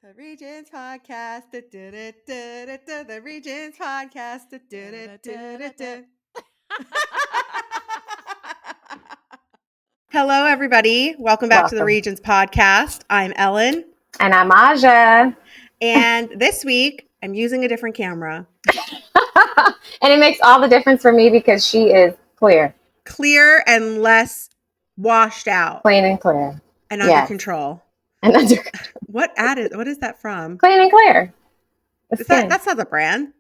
The Regents podcast. The Regents podcast. Hello, everybody. Welcome back to the Regents podcast. I'm Ellyn. And I'm Aja. And this week, I'm using a different camera. And it makes all the difference for me because she is clear. Clear and less washed out. Clean and clear. And under control. And under control. What is that from? Clean and clear. That's not the brand.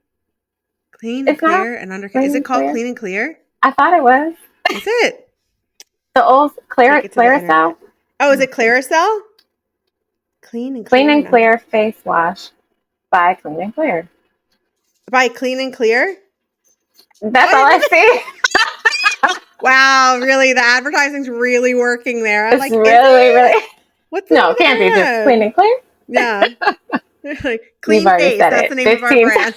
Clean and clear and under control. Is it called Clean and Clear? I thought it was. Is it? The old Claricel? Oh, is it Claricel? Clean and Clear face wash by Clean and Clear. By Clean and Clear? That's all I see. Wow, really? The advertising's really working there. I'm really. What's it can't be just Clean and Clear. Yeah. Clean Face. That's the name of our brand.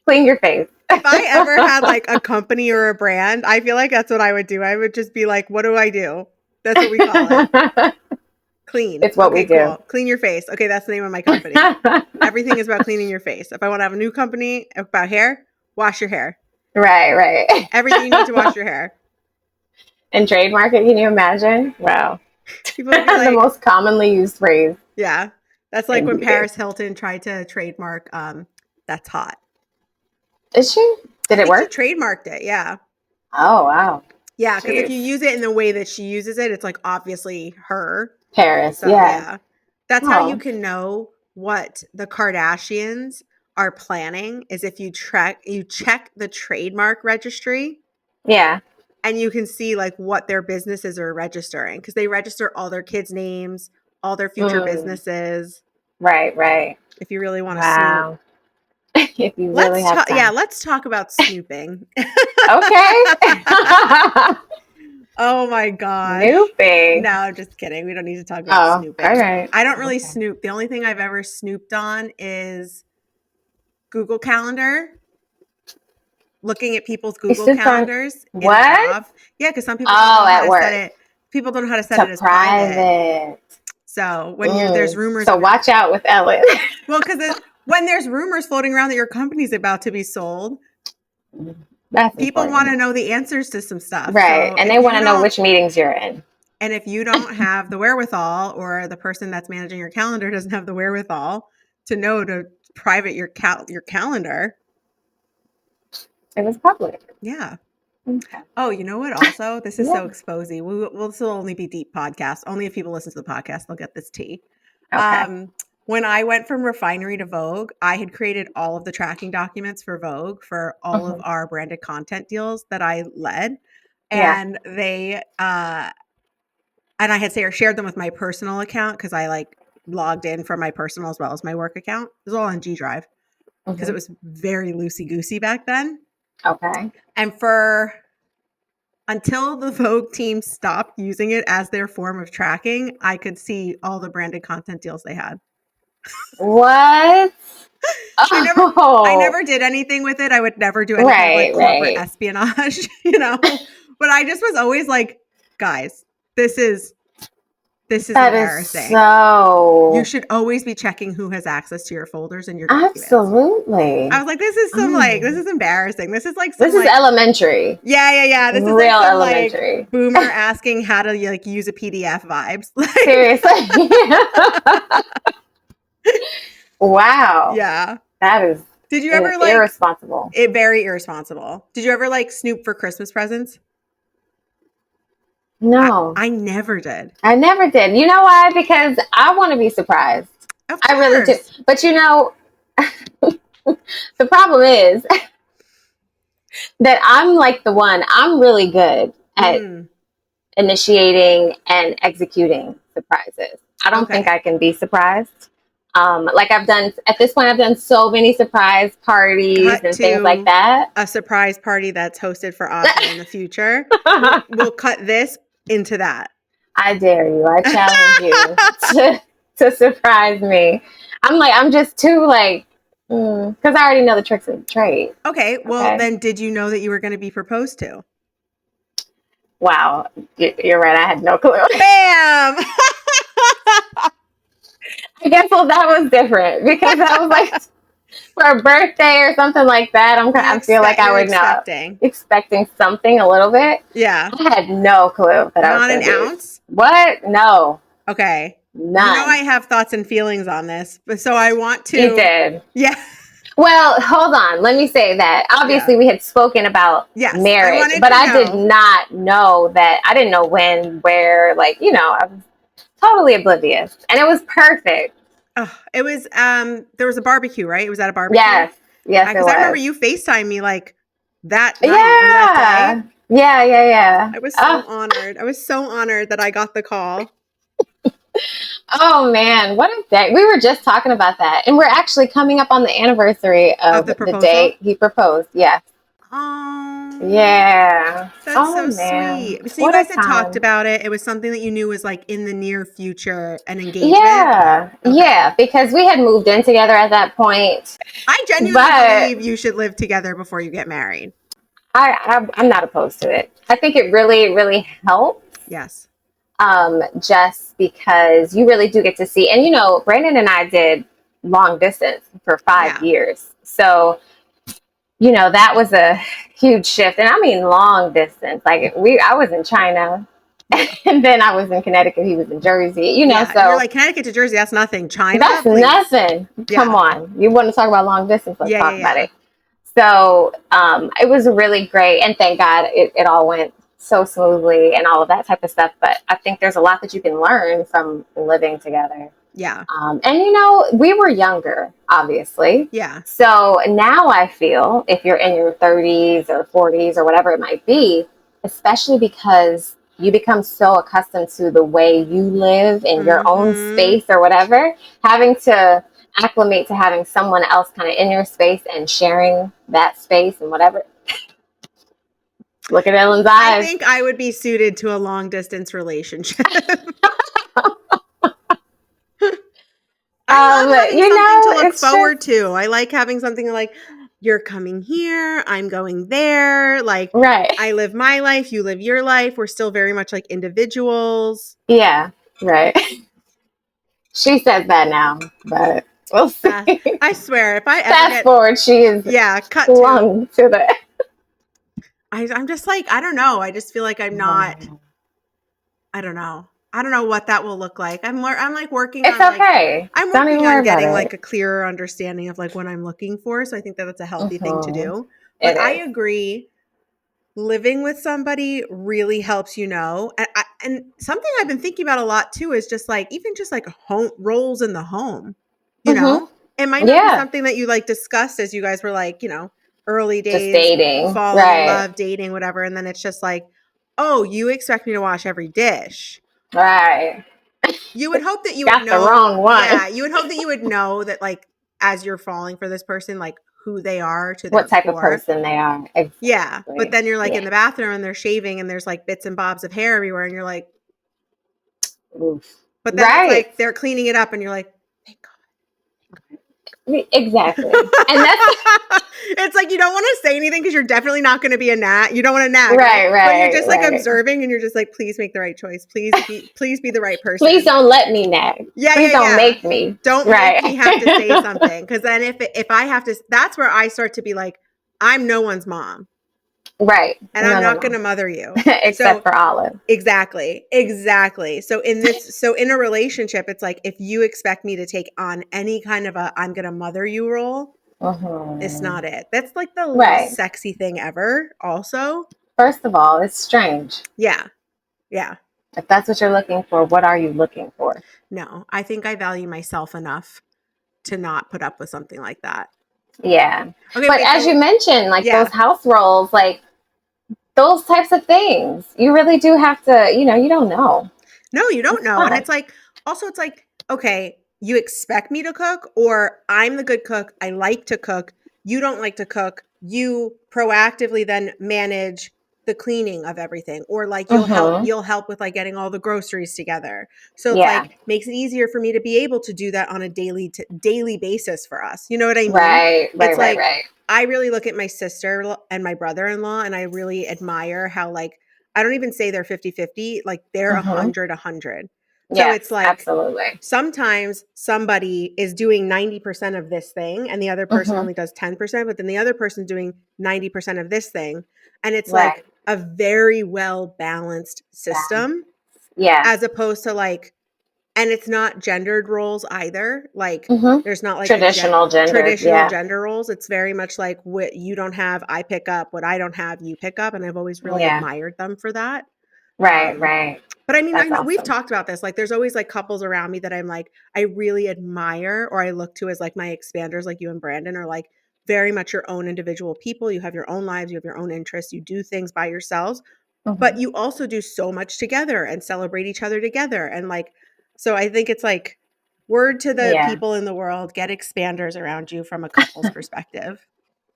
Clean your face. If I ever had like a company or a brand, I feel like that's what I would do. I would just be like, what do I do? That's what we call it. Clean. It's what we do. Cool. Clean your face. Okay, that's the name of my company. Everything is about cleaning your face. If I want to have a new company about hair, wash your hair. Right. Everything you need to wash your hair. And trademark it, can you imagine? Wow. People would be like, the most commonly used phrase. Yeah. That's like when Paris Hilton tried to trademark That's Hot. Is she? Did it work? She trademarked it, yeah. Oh, wow. Yeah, because if you use it in the way that she uses it, it's like obviously her. Paris, so, yeah. That's how you can know what the Kardashians are planning is if you check the trademark registry. Yeah. And you can see like what their businesses are registering because they register all their kids' names, all their future businesses. Right. If you really want to snoop. If you really have time. Yeah, let's talk about snooping. Okay. Oh my God. Snooping. No, I'm just kidding. We don't need to talk about snooping. All right. I don't really snoop. The only thing I've ever snooped on is Google Calendar. Looking at people's Google calendars. What? Yeah, because some people don't know how at to work. set it. People don't know how to set it as private. So when there's rumors. So watch out with Ellyn. Well, because when there's rumors floating around that your company's about to be sold, people want to know the answers to some stuff. Right. So and they want to know which meetings you're in. And if you don't have the wherewithal or the person that's managing your calendar doesn't have the wherewithal to know to private your calendar. It was public. Yeah. Okay. Oh, you know what? Also, this is so exposy. This will only be deep podcast. Only if people listen to the podcast, they'll get this tea. Okay. When I went from Refinery to Vogue, I had created all of the tracking documents for Vogue for all of our branded content deals that I led. And they, and I had shared them with my personal account because I like logged in from my personal as well as my work account. It was all on G Drive because it was very loosey-goosey back then. Okay. And until the Vogue team stopped using it as their form of tracking, I could see all the branded content deals they had. What? I never did anything with it. I would never do anything like corporate espionage, But I just was always like, guys, this is embarrassing. You should always be checking who has access to your folders and your documents. Absolutely. I was like, this is this is embarrassing. This is like this is elementary. Yeah. This is real like some, elementary. Like, boomer asking how to use a PDF vibes. Seriously. Wow. Yeah. That is. Did you ever irresponsible? Very irresponsible. Did you ever snoop for Christmas presents? No. I never did. You know why? Because I want to be surprised. Of course. I really do. But the problem is that I'm like I'm really good at initiating and executing surprises. I don't think I can be surprised. At this point, I've done so many surprise parties and things like that. A surprise party that's hosted for Aja in the future. We'll cut this into that. I dare you. I challenge you to surprise me. I'm just too because I already know the tricks of the trade. Okay. Well, then did you know that you were going to be proposed to? Wow. You're right. I had no clue. Bam! Well, that was different because I was like for a birthday or something like that. I feel like I would know. Expecting something a little bit. Yeah. I had no clue that I was not an ounce. What? No. Okay. None. You know I have thoughts and feelings on this, but so I want to. You did. Yeah. Well, hold on. Let me say that. Obviously, we had spoken about marriage, but I did not know that. I didn't know when, where, like, you know, I was totally oblivious. And it was perfect. Oh, it was, there was a barbecue, right? It was at a barbecue? Yes. Yes, because I remember you FaceTimed me like that night or that day. Yeah. I was so honored. I was so honored that I got the call. Oh man, what a day. We were just talking about that. And we're actually coming up on the anniversary of the day he proposed. Yes. Oh. Yeah. That's so sweet. So you guys had talked about it. It was something that you knew was like in the near future, an engagement. Yeah. Okay. Yeah, because we had moved in together at that point. I genuinely believe you should live together before you get married. I'm not opposed to it. I think it really, really helps. Yes. Just because you really do get to see, and you know, Brandon and I did long distance for 5 years. So, you know, that was a huge shift. And I mean, long distance, like I was in China and then I was in Connecticut. He was in Jersey, you know, so you're like Connecticut to Jersey. That's nothing. China. That's nothing. Come on. You want to talk about long distance? Let's talk about it. So, it was really great. And thank God it all went so smoothly and all of that type of stuff. But I think there's a lot that you can learn from living together. Yeah. And you know, we were younger, obviously. Yeah. So now I feel if you're in your 30s or 40s or whatever it might be, especially because you become so accustomed to the way you live in your own space or whatever, having to acclimate to having someone else kind of in your space and sharing that space and whatever. Look at Ellyn's eyes. I think I would be suited to a long distance relationship. I love having something to look forward to. I like having something like, you're coming here, I'm going there. Like, I live my life, you live your life. We're still very much like individuals. Yeah, right. She says that now, but we'll see. I swear, if I ever fast forward, she is cut to the. I'm just like, I don't know. I just feel like I'm not. I don't know. I don't know what that will look like. I'm like working on okay. I'm working on getting like a clearer understanding of like what I'm looking for. So I think that that's a healthy thing to do. But I agree. Living with somebody really helps, you know. And something I've been thinking about a lot too is just like even just like home roles in the home. You know, it might not be something that you like discussed as you guys were like, you know, early days, just dating, falling in love, dating, whatever. And then it's just like, oh, you expect me to wash every dish. Right. You would hope that you would know the wrong one. Yeah, you would hope that you would know that like as you're falling for this person, like who they are to what type of person they are. Exactly. Yeah. But then you're like in the bathroom and they're shaving and there's like bits and bobs of hair everywhere and you're like, oof. But then it's like they're cleaning it up and you're like, thank God. Exactly. And that's it's like you don't want to say anything because you're definitely not going to be a nag. You don't want to nag. Right. But you're just like observing and you're just like, please make the right choice. Please be the right person. Please don't let me nag. Please don't make me. Don't make me have to say something. Because then if I have to, that's where I start to be like, I'm no one's mom. Right. And I'm not going to mother you. Except for Olive. Exactly. So in a relationship, it's like, if you expect me to take on any kind of I'm going to mother you role, it's not it. That's like the least sexy thing ever also. First of all, it's strange. Yeah. If that's what you're looking for, what are you looking for? No, I think I value myself enough to not put up with something like that. Yeah. Okay, but as you mentioned, like those house roles, like those types of things, you really do have to, you know, you don't know. No, you don't know. And it's like, also it's like, okay, you expect me to cook, or I'm the good cook. I like to cook. You don't like to cook. You proactively then manage the cleaning of everything, or like you'll help with like getting all the groceries together. So it's like makes it easier for me to be able to do that on a daily basis for us. You know what I mean? Right. I really look at my sister and my brother-in-law and I really admire how like, I don't even say they're 50-50, like they're 100-100. So it's like, absolutely. Sometimes somebody is doing 90% of this thing and the other person only does 10%, but then the other person's doing 90% of this thing. And it's like a very well balanced system. Yeah. As opposed to like, and it's not gendered roles either. Like there's not like traditional gender roles. It's very much like what you don't have, I pick up. What I don't have, you pick up. And I've always really admired them for that. Right. But I mean, That's I know awesome. we've talked about this. Like there's always like couples around me that I'm like, I really admire or I look to as like my expanders, like you and Brandon are like very much your own individual people. You have your own lives, you have your own interests, you do things by yourselves, but you also do so much together and celebrate each other together. And like, so I think it's like word to the people in the world, get expanders around you from a couple's perspective.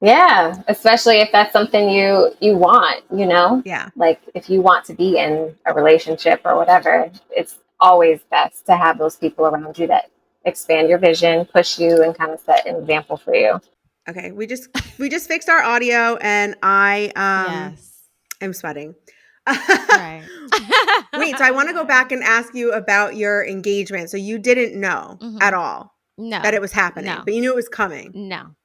Yeah, especially if that's something you want, you know? Yeah. Like if you want to be in a relationship or whatever, it's always best to have those people around you that expand your vision, push you, and kind of set an example for you. Okay, we just fixed our audio and I am sweating. Right. Wait, so I want to go back and ask you about your engagement. So you didn't know at all that it was happening, but you knew it was coming. No.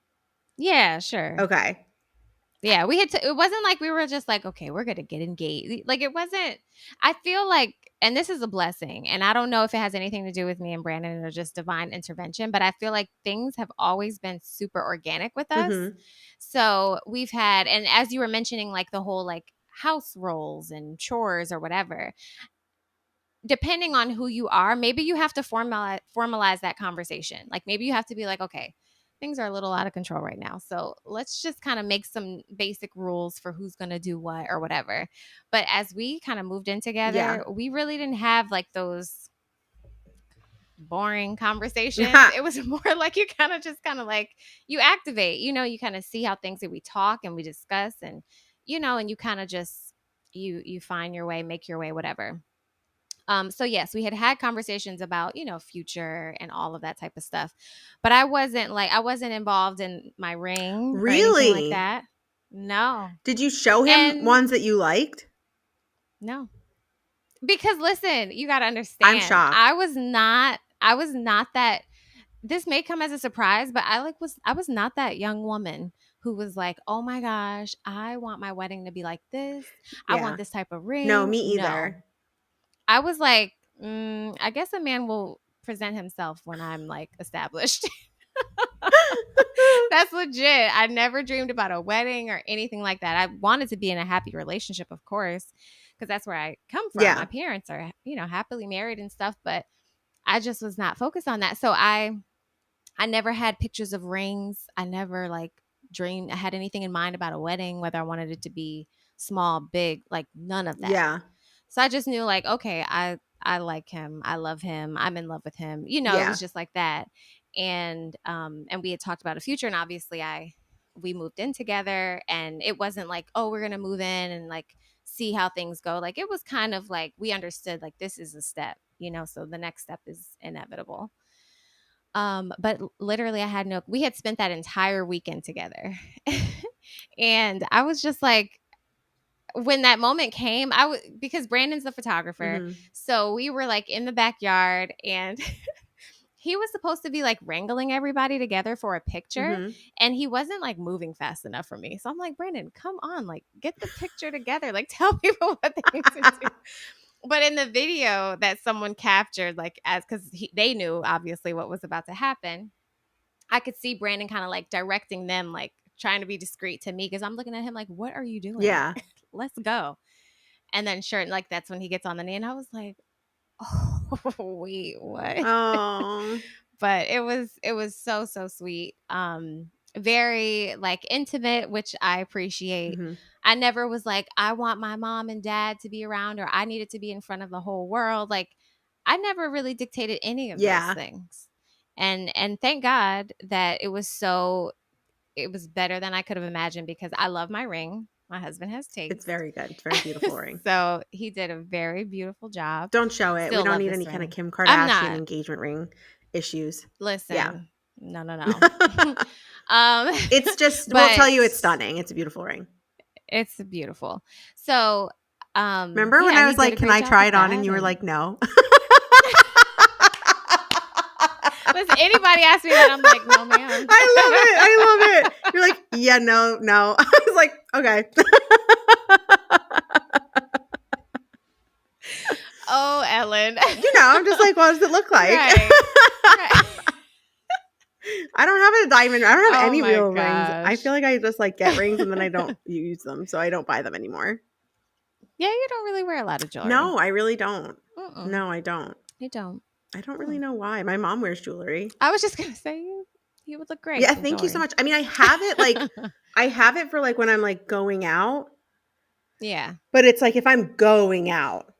Yeah, sure. Okay. Yeah, we had to, it wasn't like we were just like, okay, we're going to get engaged. Like it wasn't, I feel like, and this is a blessing, and I don't know if it has anything to do with me and Brandon or just divine intervention, but I feel like things have always been super organic with us. So we've had, and as you were mentioning, like the whole like house roles and chores or whatever, depending on who you are, maybe you have to formalize that conversation. Like maybe you have to be like, okay, things are a little out of control right now. So let's just kind of make some basic rules for who's going to do what or whatever. But as we kind of moved in together, we really didn't have like those boring conversations. It was more like you kind of like you activate, you know, you kind of see how things that we talk and we discuss and, you know, and you kind of just, you find your way, make your way, whatever. So yes, we had conversations about, you know, future and all of that type of stuff, but I wasn't involved in my ring or anything like that. No. Did you show him ones that you liked? No. Because listen, you got to understand. I'm shocked. I was not that, this may come as a surprise, but I was not that young woman who was like, oh my gosh, I want my wedding to be like this. I want this type of ring. No, me either. No. I was like, I guess a man will present himself when I'm like established. That's legit. I never dreamed about a wedding or anything like that. I wanted to be in a happy relationship, of course, because that's where I come from. My parents are, you know, happily married and stuff, but I just was not focused on that. So I never had pictures of rings. I never like dreamed, I had anything in mind about a wedding, whether I wanted it to be small, big, like none of that. Yeah. So I just knew like, okay, I like him. I love him. I'm in love with him. You know, it was just like that. And we had talked about a future, and obviously we moved in together, and it wasn't like, oh, we're going to move in and like see how things go. Like it was kind of like, we understood like this is a step, you know, so the next step is inevitable. But literally we had spent that entire weekend together. And I was just like, when that moment came, because Brandon's the photographer. So we were like in the backyard, and he was supposed to be like wrangling everybody together for a picture. And he wasn't like moving fast enough for me. So I'm like, Brandon, come on, like get the picture together. Like tell people what they need to do. But in the video that someone captured, like because they knew obviously what was about to happen, I could see Brandon kind of like directing them, like trying to be discreet to me, because I'm looking at him like, what are you doing? Yeah. Let's go. And then sure, like that's when he gets on the knee, and I was like, oh, wait, what? Oh. But it was so sweet. Very like intimate, which I appreciate. I never was like, I want my mom and dad to be around, or I needed to be in front of the whole world. Like I never really dictated any of those things. And thank God that it was better than I could have imagined, because I love my ring. My husband has taste. It's very good. It's a very beautiful ring. So he did a very beautiful job. Don't show it. We don't need any kind of Kim Kardashian engagement ring issues. Listen. No. It's just, we'll tell you it's stunning. It's a beautiful ring. It's beautiful. So remember when I was like, can I try it on? And you were like, no. Does anybody ask me that? I'm like, no, ma'am. I love it. You're like, yeah, no. I was like, okay. Oh, Ellyn. I'm just like, what does it look like? Right. I don't have a diamond. I don't have any real gosh. rings. I feel like I just like get rings and then I don't use them, so I don't buy them anymore. Yeah, you don't really wear a lot of jewelry. No, I really don't. Mm-mm. No, I don't. You don't. I don't really know why. My mom wears jewelry. I was just gonna say you would look great. Yeah, thank you so much. I mean, I have it like I have it for like when I'm like going out. Yeah. But it's like if I'm going out,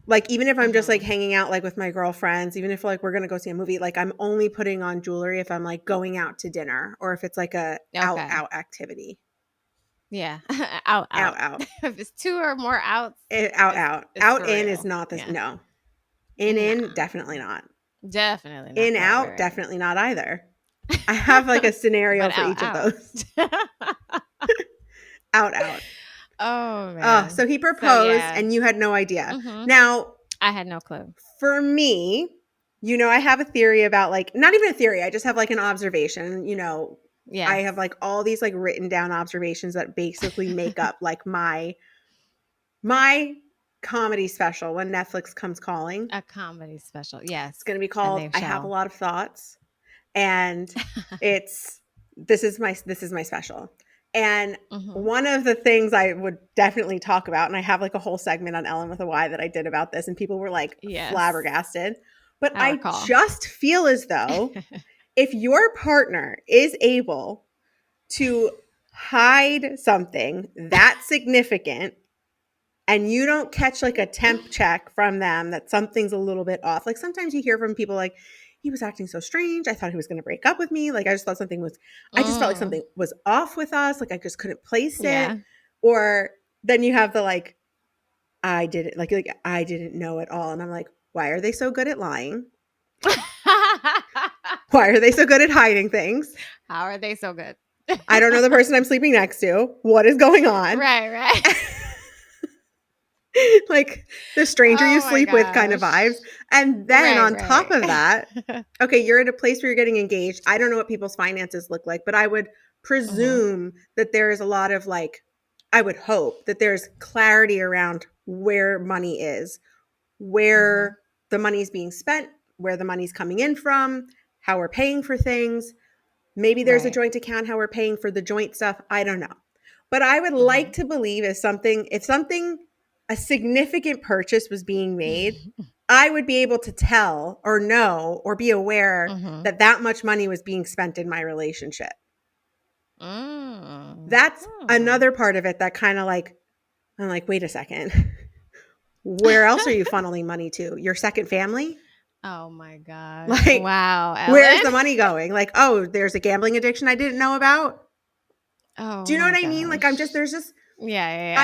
like even if I'm just like hanging out like with my girlfriends, even if like we're gonna go see a movie, like I'm only putting on jewelry if I'm like going out to dinner or if it's like a out activity. Yeah. out. If it's two or more outs. Out in is not this. Yeah. No. In, definitely not. Definitely not. In, out, right. Definitely not either. I have like a scenario for each of those. Out. Oh, man. So he proposed and you had no idea. Now, I had no clue. For me, I have a theory about like, not even a theory. I just have like an observation, I have like all these like written down observations that basically make up like my comedy special when Netflix comes calling. A comedy special. Yes. It's going to be called I Have a Lot of Thoughts. And this is my special. And one of the things I would definitely talk about, and I have like a whole segment on Ellyn with a Y that I did about this, and people were like flabbergasted. But I just feel as though if your partner is able to hide something that significant and you don't catch like a temp check from them that something's a little bit off, like sometimes you hear from people like, he was acting so strange. I thought he was going to break up with me. Like I just thought I just felt like something was off with us. Like I just couldn't place it. Or then you have the like, I didn't I didn't know at all. And I'm like, why are they so good at lying? Why are they so good at hiding things? How are they so good? I don't know the person I'm sleeping next to. What is going on? Right. Like the stranger you sleep with kind of vibes. And then on top of that, okay, you're at a place where you're getting engaged. I don't know what people's finances look like, but I would presume that there is a lot of like, I would hope that there's clarity around where money is, where the money is being spent, where the money's coming in from, how we're paying for things. Maybe there's a joint account, how we're paying for the joint stuff. I don't know. But I would like to believe if a significant purchase was being made, I would be able to tell or know or be aware that much money was being spent in my relationship. That's another part of it that kind of like, I'm like, wait a second. Where else are you funneling money to? Your second family? Oh my God. Like, wow. Ellyn? Where's the money going? Like, oh, there's a gambling addiction I didn't know about. Oh, do you know what I mean? Like, there's just, yeah.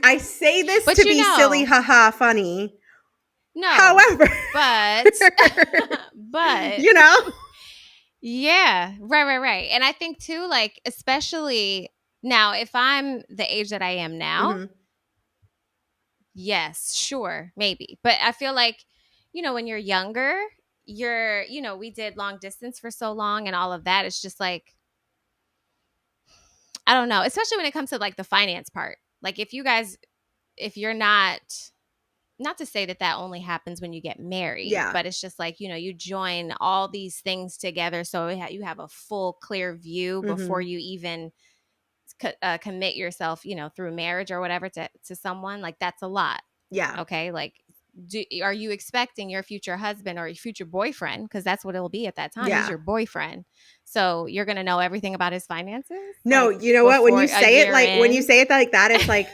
I say this to be silly, haha, funny. No. However, but, yeah, right. And I think too, like, especially now, if I'm the age that I am now, yes, sure, maybe. But I feel like, when you're younger, we did long distance for so long and all of that. It's just like, I don't know, especially when it comes to like the finance part. Like if you're not to say that only happens when you get married, but it's just like, you join all these things together. So you have a full clear view before you even commit yourself, through marriage or whatever to someone. Like that's a lot. Yeah. Okay. Like, are you expecting your future husband or your future boyfriend? Because that's what it'll be at that time. He's your boyfriend. So you're going to know everything about his finances? No, like, you know what? When you say it like that, it's like,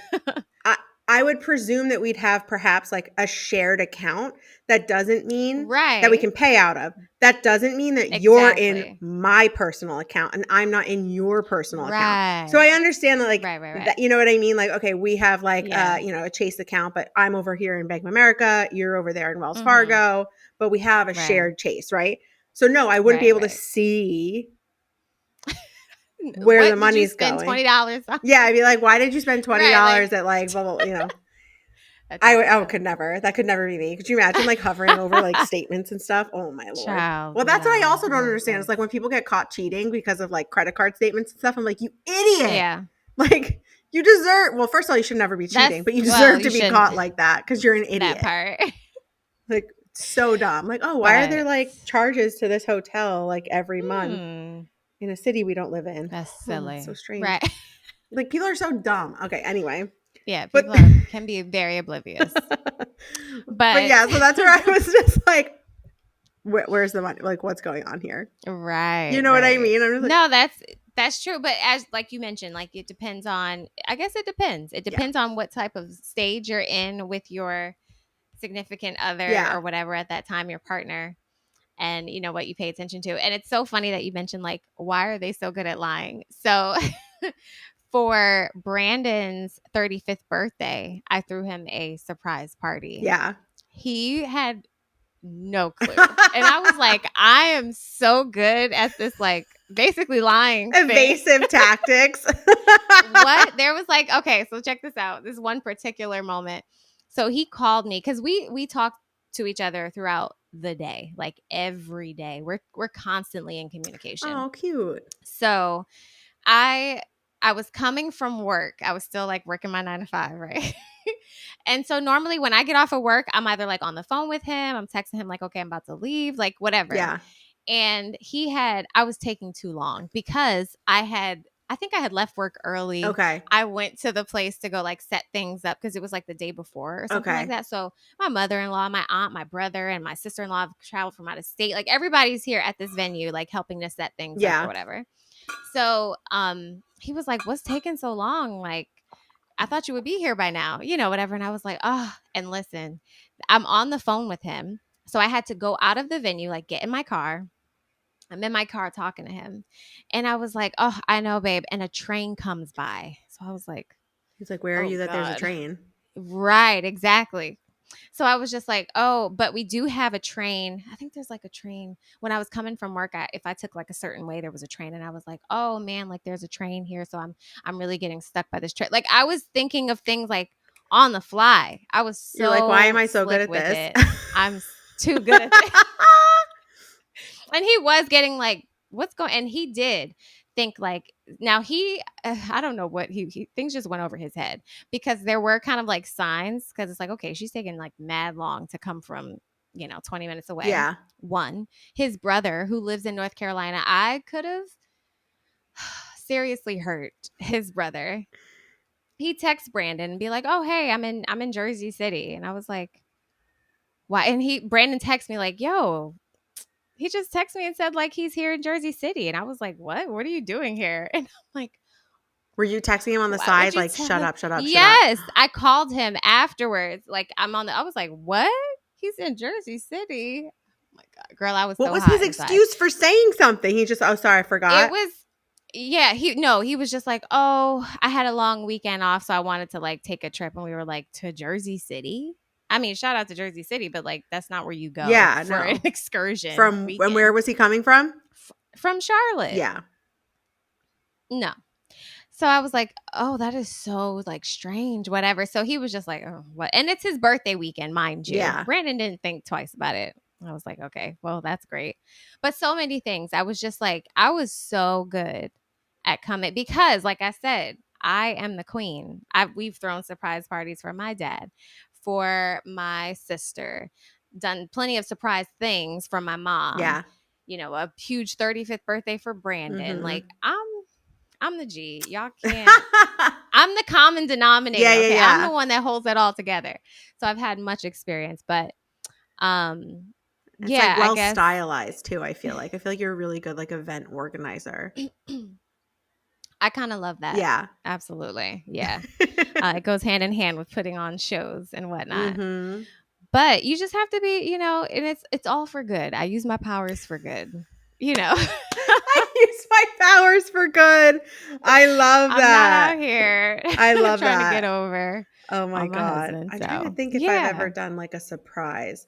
I would presume that we'd have perhaps like a shared account. That doesn't mean that we can pay out of. That doesn't mean that you're in my personal account and I'm not in your personal account. So I understand that, like, that, you know what I mean? Like, okay, we have like, a Chase account, but I'm over here in Bank of America. You're over there in Wells Fargo, but we have a shared Chase, right? So no, I wouldn't be able to see where the money's going. $20 on? Yeah, I'd be like, why did you spend $20 at like, blah, blah, I could never. That could never be me. Could you imagine like hovering over like statements and stuff? Oh my Lord. Child, well, that's what I also don't no, understand. It's like when people get caught cheating because of like credit card statements and stuff. I'm like, you idiot. Yeah. Like you deserve, well, first of all, you should never be cheating, but you deserve to be caught like that because you're an idiot. That part. Like so dumb. Like, oh, why are there like charges to this hotel like every month in a city we don't live in? That's silly. That's so strange. Right. Like people are so dumb. Okay, anyway. Yeah, people can be very oblivious. But yeah, so that's where I was just like, where's the money? Like, what's going on here? Right. You know what I mean? I'm just like, no, that's true. But as like you mentioned, like it depends on. I guess it depends. It depends on what type of stage you're in with your significant other or whatever at that time, your partner, and you know what you pay attention to. And it's so funny that you mentioned like, why are they so good at lying? So. For Brandon's 35th birthday, I threw him a surprise party. Yeah. He had no clue. And I was like, I am so good at this, like, basically lying. Evasive tactics. What? There was like, okay, so check this out. This one particular moment. So he called me because we talked to each other throughout the day, like every day. We're constantly in communication. Oh, cute. So I was coming from work. I was still like working my 9 to 5, right? And so normally when I get off of work, I'm either like on the phone with him, I'm texting him like, okay, I'm about to leave, like whatever. Yeah. And I was taking too long because I think I had left work early. Okay. I went to the place to go like set things up because it was like the day before or something like that. So my mother-in-law, my aunt, my brother, and my sister-in-law have traveled from out of state. Like everybody's here at this venue, like helping to set things up or whatever. So he was like, what's taking so long? Like, I thought you would be here by now, you know, whatever. And I was like, oh, and listen, I'm on the phone with him. So I had to go out of the venue, like get in my car. I'm in my car talking to him. And I was like, oh, I know, babe. And a train comes by. So I was like, he's like, where are you that there's a train? Right, exactly. So I was just like, oh, but we do have a train. I think there's like a train. When I was coming from work, if I took like a certain way, there was a train. And I was like, oh man, like there's a train here. So I'm really getting stuck by this train. Like I was thinking of things like on the fly. I was so You're like, why am I so good at this? I'm too good at this. And he was getting like, what's going, and he did think like, now I don't know what he things just went over his head because there were kind of like signs because it's like, okay, she's taking like mad long to come from, 20 minutes away. Yeah. One, his brother who lives in North Carolina, I could have seriously hurt his brother. He texts Brandon and be like, oh, hey, I'm in Jersey City. And I was like, why? And Brandon texts me like, yo, he just texted me and said like he's here in Jersey City. And I was like, what are you doing here? And I'm like, were you texting him on the side like shut up? Yes, I called him afterwards. Like I was like, what? He's in Jersey City. Oh my God, girl, I was what was his excuse for saying something? He just, oh, sorry, I forgot. It was, yeah, he was just like, oh, I had a long weekend off, so I wanted to like take a trip. And we were like, to Jersey City? I mean, shout out to Jersey City, but like that's not where you go for an excursion. From weekend. And where was he coming from? From Charlotte. Yeah. No. So I was like, oh, that is so like strange, whatever. So he was just like, oh, what? And it's his birthday weekend, mind you. Yeah. Brandon didn't think twice about it. I was like, okay, well, that's great. But so many things. I was just like, I was so good at coming because like I said, I am the queen. We've thrown surprise parties for my dad, for my sister, done plenty of surprise things for my mom. Yeah. A huge 35th birthday for Brandon. Mm-hmm. Like I'm the G. Y'all can't. I'm the common denominator. Yeah, okay? yeah. I'm the one that holds it all together. So I've had much experience, but it's like well stylized too. I feel like you're a really good like event organizer. I kind of love that. Yeah, absolutely. Yeah, it goes hand in hand with putting on shows and whatnot. Mm-hmm. But you just have to be, and it's all for good. I use my powers for good. I use my powers for good. I love that. I'm not out here. I love trying that. to get over. Oh my God. Husband, I'm trying to think if I've ever done like a surprise.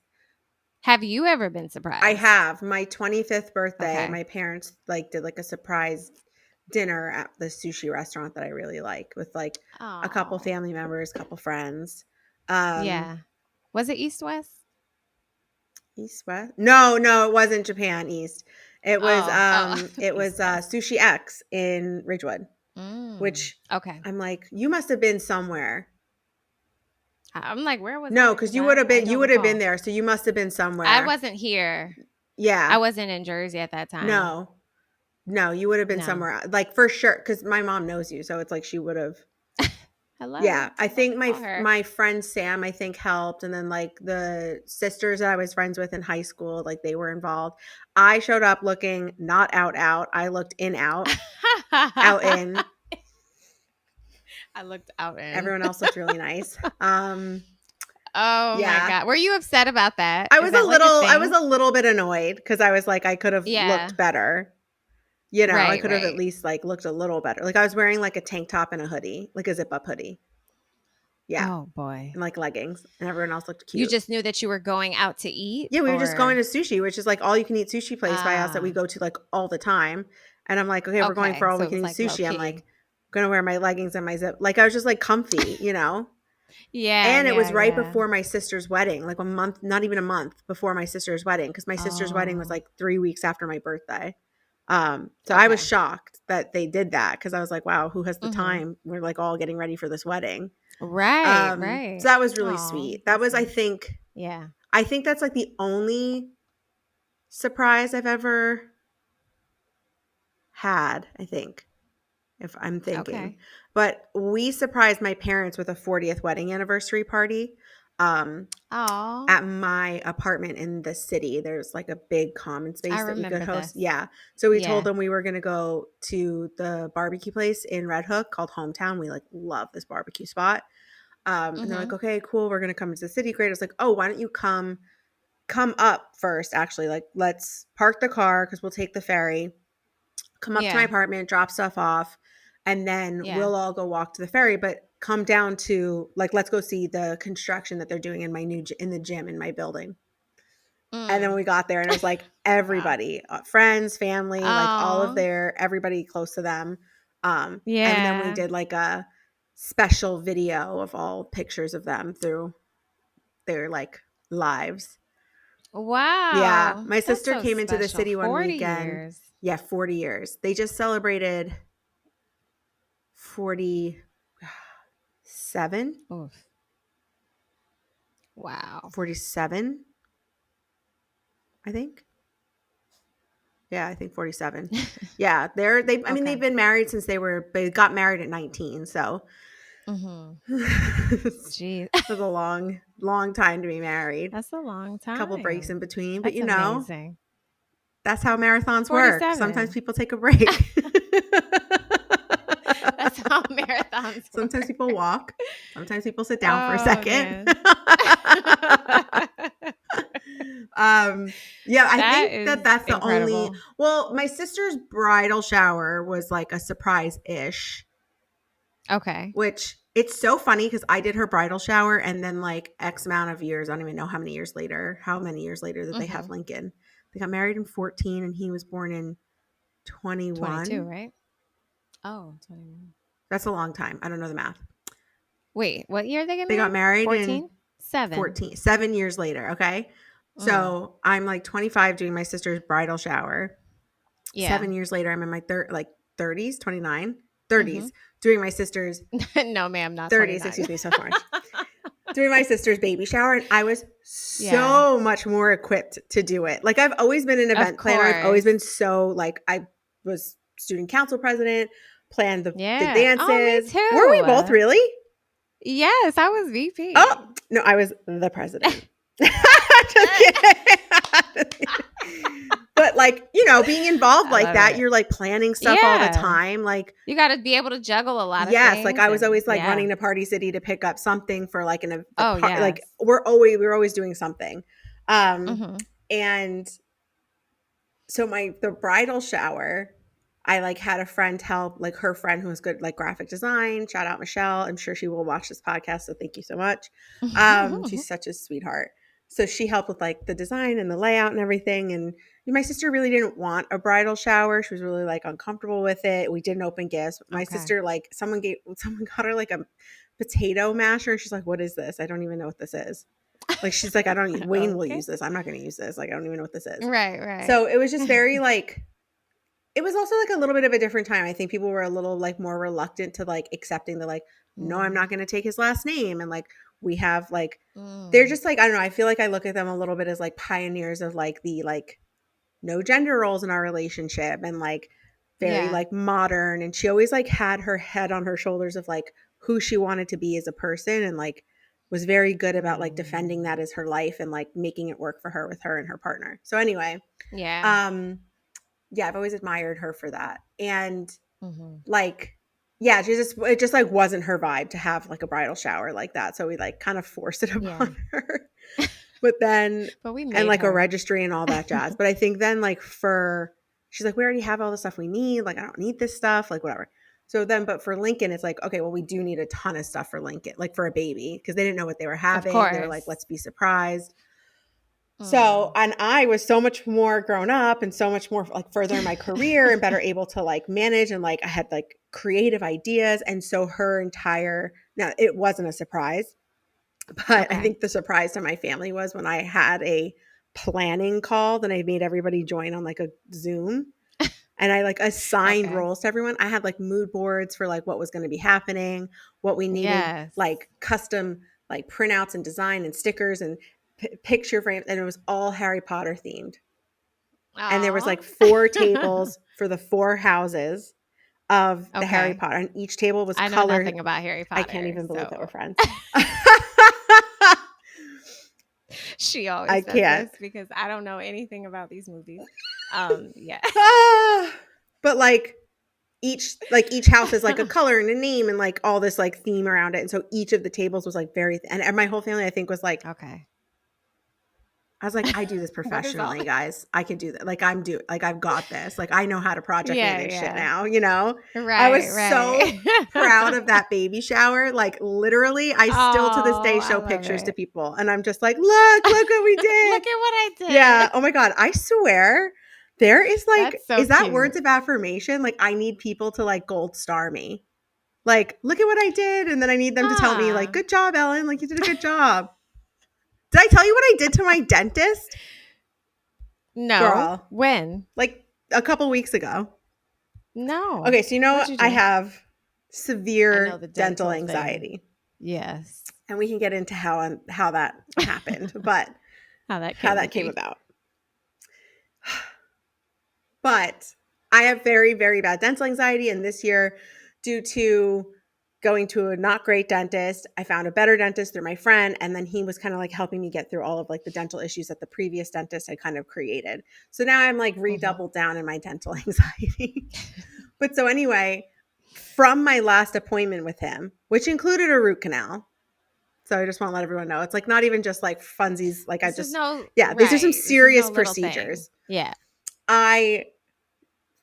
Have you ever been surprised? I have. My 25th birthday, my parents like did like a surprise dinner at the sushi restaurant that I really like with like a couple family members, couple friends. Yeah. Was it East West? East West? No, it wasn't Japan East. It was East West. Sushi X in Ridgewood, which Okay. I'm like, you must have been somewhere. I'm like, where was I? No, because you would have been recall. there, so you must have been somewhere. I wasn't here. Yeah. I wasn't in Jersey at that time. No, you would have been somewhere, like, for sure, because my mom knows you, so it's like she would have. Hello. Yeah, I think my friend Sam, I think, helped, and then like the sisters that I was friends with in high school, like they were involved. I showed up looking not out. I looked out in. I looked out in. Everyone else looked really nice. Oh my God. Were you upset about that? I was a little bit annoyed because I was like, I could have looked better. You know, I could have at least like looked a little better. Like I was wearing like a tank top and a hoodie, like a zip up hoodie. Yeah. Oh boy. And like leggings, and everyone else looked cute. You just knew that you were going out to eat? Yeah, we were just going to sushi, which is like all you can eat sushi place by us that we go to like all the time. And I'm like, okay, we're going for all we can eat sushi. I'm like, gonna wear my leggings and my zip. Like I was just like comfy, you know? Yeah. And it was right before my sister's wedding, like a month, not even a month before my sister's wedding, because my sister's wedding was like 3 weeks after my birthday. So I was shocked that they did that because I was like, wow, who has the time? We're like all getting ready for this wedding. Right. So that was really sweet. That was, I think, I think that's like the only surprise I've ever had, I think, if I'm thinking. Okay. But we surprised my parents with a 40th wedding anniversary party at my apartment in the city. There's like a big common space that we could host. Yeah. So we told them we were going to go to the barbecue place in Red Hook called Hometown. We like love this barbecue spot. And they're like, okay, cool. We're going to come into the city. Great. I was like, oh, why don't you come up first? Actually, like, let's park the car because we'll take the ferry, come up to my apartment, drop stuff off. And then we'll all go walk to the ferry, but come down to like, let's go see the construction that they're doing in in the gym in my building. And then we got there and it was like everybody, friends, family, like all of everybody close to them. And then we did like a special video of all pictures of them through their like lives. Wow. Yeah. My sister came into the city one weekend. Years. Yeah, 40 years. They just celebrated 47. Oof. Wow. 47, I think. Yeah, I think 47. Yeah, they've been married since they got married at 19, so Jeez. It was a long time to be married. That's a long time. A couple breaks in between, but you know, amazing. That's how marathons work. Sometimes people take a break. That's how marathons work. Sometimes people walk. Sometimes people sit down for a second. Yeah, I think that's the only. Well, my sister's bridal shower was like a surprise-ish. Okay. Which it's so funny because I did her bridal shower and then like X amount of years, I don't even know how many years later that they have Lincoln. They got married in 14 and he was born in 21. 22, right? Oh, 21. That's a long time. I don't know the math. Wait, what year they got married? 14? 7 years later, okay? So I'm like 25 doing my sister's bridal shower. Yeah. 7 years later, I'm in my 30s, 29, 30s, doing my sister's. No, ma'am, not 30s, 29. Excuse me, so far. Doing my sister's baby shower, and I was so much more equipped to do it. Like I've always been an event planner. I've always been so like I was student council president, planned the dances. Oh, me too. Were we both really? Yes, I was VP. Oh no, I was the president. Just kidding. But like, you know, being involved like that, you're like planning stuff all the time. Like you got to be able to juggle a lot of things. Yes, like I was always like running to Party City to pick up something for like like we were always doing something. And so the bridal shower, I like had a friend help, like her friend who was good like graphic design. Shout out Michelle. I'm sure she will watch this podcast, so thank you so much. She's such a sweetheart. So she helped with like the design and the layout and everything. And my sister really didn't want a bridal shower. She was really like uncomfortable with it. We didn't open gifts. My sister, like someone got her like a potato masher. She's like, what is this? I don't even know what this is. Like, she's like, Wayne will use this. I'm not going to use this. Like, I don't even know what this is. Right. So it was just very like, it was also like a little bit of a different time. I think people were a little like more reluctant to like accepting the like, no, I'm not going to take his last name. And like, we have like, they're just like, I don't know. I feel like I look at them a little bit as like pioneers of like the like no gender roles in our relationship and like very like modern. And she always like had her head on her shoulders of like who she wanted to be as a person and like was very good about like defending that as her life and like making it work for her with her and her partner. So anyway, I've always admired her for that. And like, yeah, it just like wasn't her vibe to have like a bridal shower like that. So we like kind of forced it upon her. But then, and like a registry and all that jazz. But I think then like she's like, we already have all the stuff we need. Like, I don't need this stuff, like whatever. So then, but for Lincoln, it's like, okay, well, we do need a ton of stuff for Lincoln, like for a baby, because they didn't know what they were having. They were like, let's be surprised. So, and I was so much more grown up and so much more like further in my career and better able to like manage. And like, I had like creative ideas. And so now it wasn't a surprise, but I think the surprise to my family was when I had a planning call, then I made everybody join on like a Zoom and I like assigned roles to everyone. I had like mood boards for like what was going to be happening, what we needed, like custom like printouts and design and stickers and picture frames, and it was all Harry Potter themed. Aww. And there was like 4 tables for the 4 houses of the Harry Potter, and each table was colored. I know nothing about Harry Potter. I can't even believe that we're friends. She always says this because I don't know anything about these movies. But like each house is like a color and a name and like all this like theme around it, and so each of the tables was like very and my whole family I think was like I was like, I do this professionally, guys. I can do that. Like I've got this. Like I know how to project manage shit now, you know? Right. I was so proud of that baby shower. Like literally, I still to this day show pictures to people. And I'm just like, look what we did. Look at what I did. Yeah. Oh my God. I swear there is like, is that cute. Words of affirmation? Like I need people to like gold star me. Like, look at what I did. And then I need them to tell me like, good job, Ellyn. Like you did a good job. Did I tell you what I did to my dentist? No. Girl. When? Like a couple weeks ago. No. Okay, so you know I have severe dental anxiety. Thing. Yes. And we can get into how that happened, but how that came about. But I have very, very bad dental anxiety, and this year, due to going to a not great dentist, I found a better dentist through my friend, and then he was kind of like helping me get through all of like the dental issues that the previous dentist had kind of created. So now I'm like redoubled down in my dental anxiety. But so anyway, from my last appointment with him, which included a root canal. So I just want to let everyone know it's like not even just like funsies. Like these are some serious procedures. Yeah.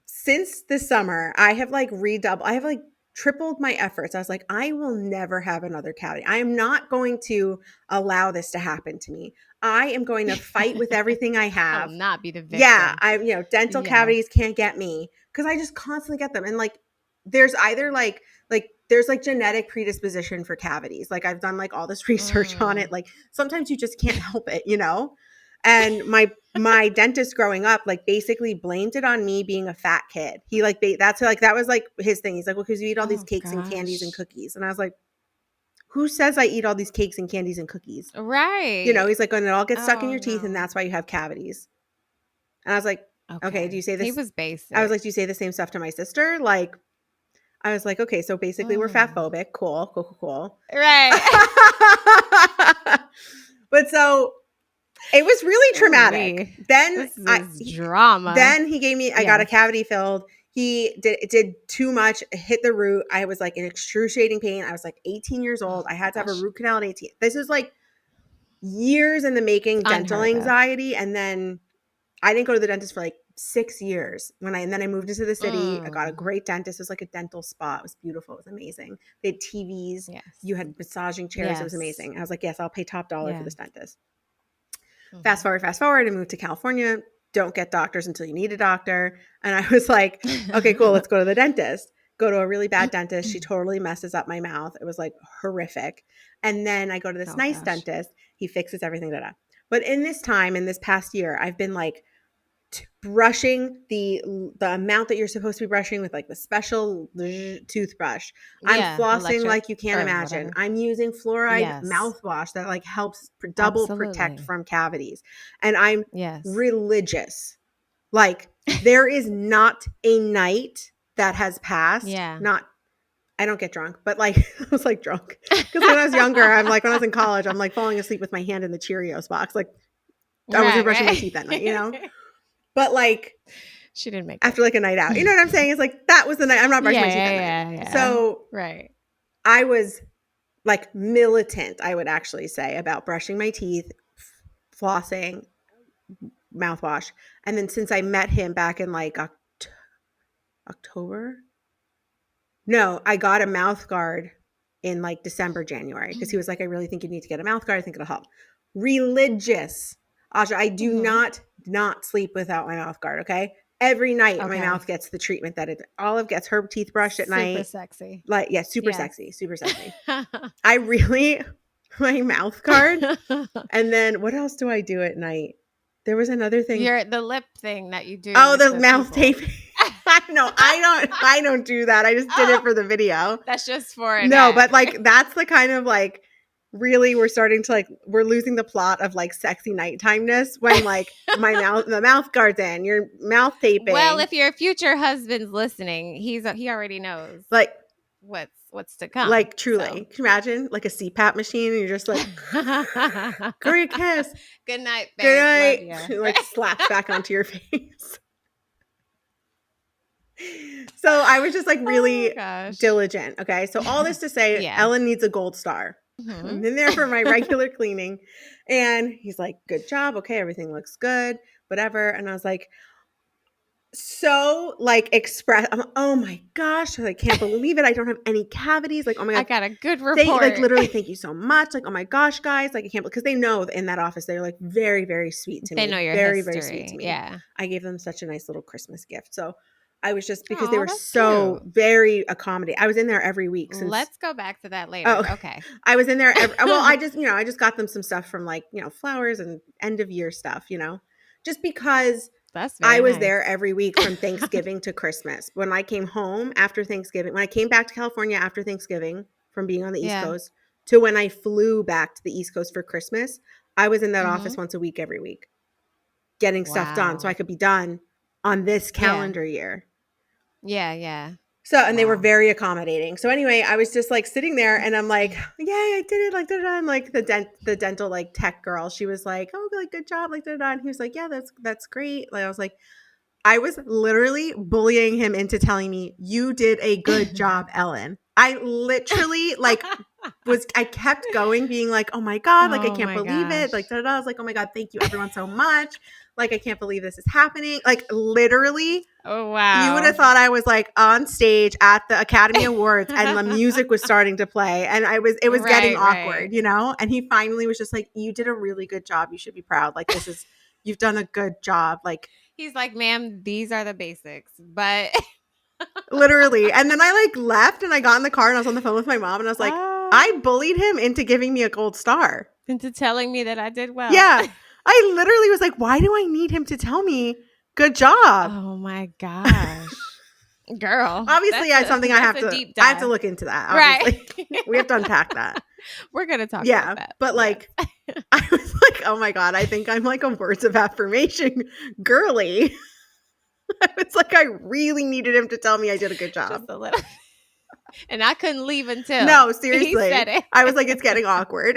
Since this summer, I have like tripled my efforts. I was like, I will never have another cavity. I am not going to allow this to happen to me. I am going to fight with everything I have. I will not be the victim. Yeah, dental cavities can't get me because I just constantly get them. And like, there's either like there's like genetic predisposition for cavities. Like I've done like all this research on it. Like sometimes you just can't help it, you know? And my dentist growing up, like basically blamed it on me being a fat kid. He like, that was like his thing. He's like, well, because you eat all these cakes and candies and cookies. And I was like, who says I eat all these cakes and candies and cookies? Right. You know, he's like, and it all gets stuck in your teeth and that's why you have cavities. And I was like, okay, do you say this? He was basic. I was like, do you say the same stuff to my sister? Like, I was like, okay, so basically we're fat phobic. Cool. Right. But so it was really traumatic. Then drama. Then he gave me, I got a cavity filled. He did too much, hit the root. I was like in excruciating pain. I was like 18 years old. I had to have a root canal at 18. This is like years in the making, dental anxiety. And then I didn't go to the dentist for like 6 years and then I moved into the city. I got a great dentist. It was like a dental spa. It was beautiful. It was amazing. They had TVs. Yes. You had massaging chairs. Yes. It was amazing. I was like, yes, I'll pay top dollar for this dentist. Fast forward, I moved to California. Don't get doctors until you need a doctor. And I was like, okay, cool. Let's go to the dentist. go to a really bad dentist. She totally messes up my mouth. It was like horrific. And then I go to this nice dentist. He fixes everything. But in this past year, I've been like brushing the amount that you're supposed to be brushing with like the special toothbrush. I'm flossing like you can't imagine. Whatever. I'm using fluoride mouthwash that like helps double protect from cavities. And I'm religious. Like there is not a night that has passed. I don't get drunk, but like I was like drunk because when I was younger, I'm like when I was in college, I'm like falling asleep with my hand in the Cheerios box. Like I wasn't brushing my teeth that night, you know? But like she didn't make after like a night out. You know what I'm saying? It's like that was the night I'm not brushing my teeth that night. Yeah. So I was like militant, I would actually say, about brushing my teeth, flossing, mouthwash. And then since I met him back in like October. No, I got a mouth guard in like December, January because he was like, I really think you need to get a mouth guard. I think it'll help. Religious. Asha, I do not sleep without my mouth guard, okay? Every night my mouth gets the treatment that Olive gets her teeth brushed at night. Super sexy. Like, yeah, super sexy. I really, my mouth guard. And then what else do I do at night? There was another thing. The lip thing that you do. Oh, the mouth tape. No, I don't do that. I just did it for the video. That's just for it. No, but like that's the kind of like really we're starting to like we're losing the plot of like sexy nighttime-ness when like the mouth guard's in, your mouth taping. Well, if your future husband's listening, he already knows like what's to come. Like truly. So. Can you imagine like a CPAP machine and you're just like great kiss. Good night, babe. Good night. Like slaps back onto your face. So I was just like really diligent. Okay. So all this to say, Ellyn needs a gold star. Mm-hmm. I'm in there for my regular cleaning. And he's like, good job. Okay. Everything looks good. Whatever. And I was like, so like oh my gosh. I can't believe it. I don't have any cavities. Like, oh my God. I got a good report. Like literally, thank you so much. Like, oh my gosh, guys. Like I can't, because they know in that office, they're like very, very sweet to me. They know your very, history. Very sweet to me. Yeah. I gave them such a nice little Christmas gift. So I was just because they were so very accommodating. I was in there every week. Let's go back to that later. Oh, okay. I was in there. I just got them some stuff from like, flowers and end of year stuff, just because I was there every week from Thanksgiving to Christmas. When I came home after Thanksgiving, when I came back to California after Thanksgiving from being on the East Coast to when I flew back to the East Coast for Christmas, I was in that office once a week, every week, getting stuff done so I could be done on this calendar year. Yeah. So, and they were very accommodating. So anyway, I was just like sitting there and I'm like, yeah, I did it. Like, da-da-da. And like the dental like tech girl, she was like, oh, like good job. Like, da-da-da. And he was like, yeah, that's great. Like, I was like, I was literally bullying him into telling me you did a good job, Ellyn. I literally like I kept going being like, oh my God, like I can't believe it. Like, da-da-da. I was like, oh my God, thank you everyone so much. Like, I can't believe this is happening. Like, literally. Oh, wow. You would have thought I was like on stage at the Academy Awards and the music was starting to play. And it was getting awkward, And he finally was just like, you did a really good job. You should be proud. Like, you've done a good job. Like, he's like, ma'am, these are the basics. But literally. And then I like left and I got in the car and I was on the phone with my mom and I was like, I bullied him into giving me a gold star. Into telling me that I did well. Yeah. I literally was like, why do I need him to tell me good job? Oh my gosh. Girl. Obviously, that's something I have to look into that. Obviously. Right. We have to unpack that. We're going to talk about that. But like, I was like, oh my God, I think I'm like a words of affirmation girly. I was like, I really needed him to tell me I did a good job. Just a little. And I couldn't leave until No, seriously. He said it. I was like, it's getting awkward.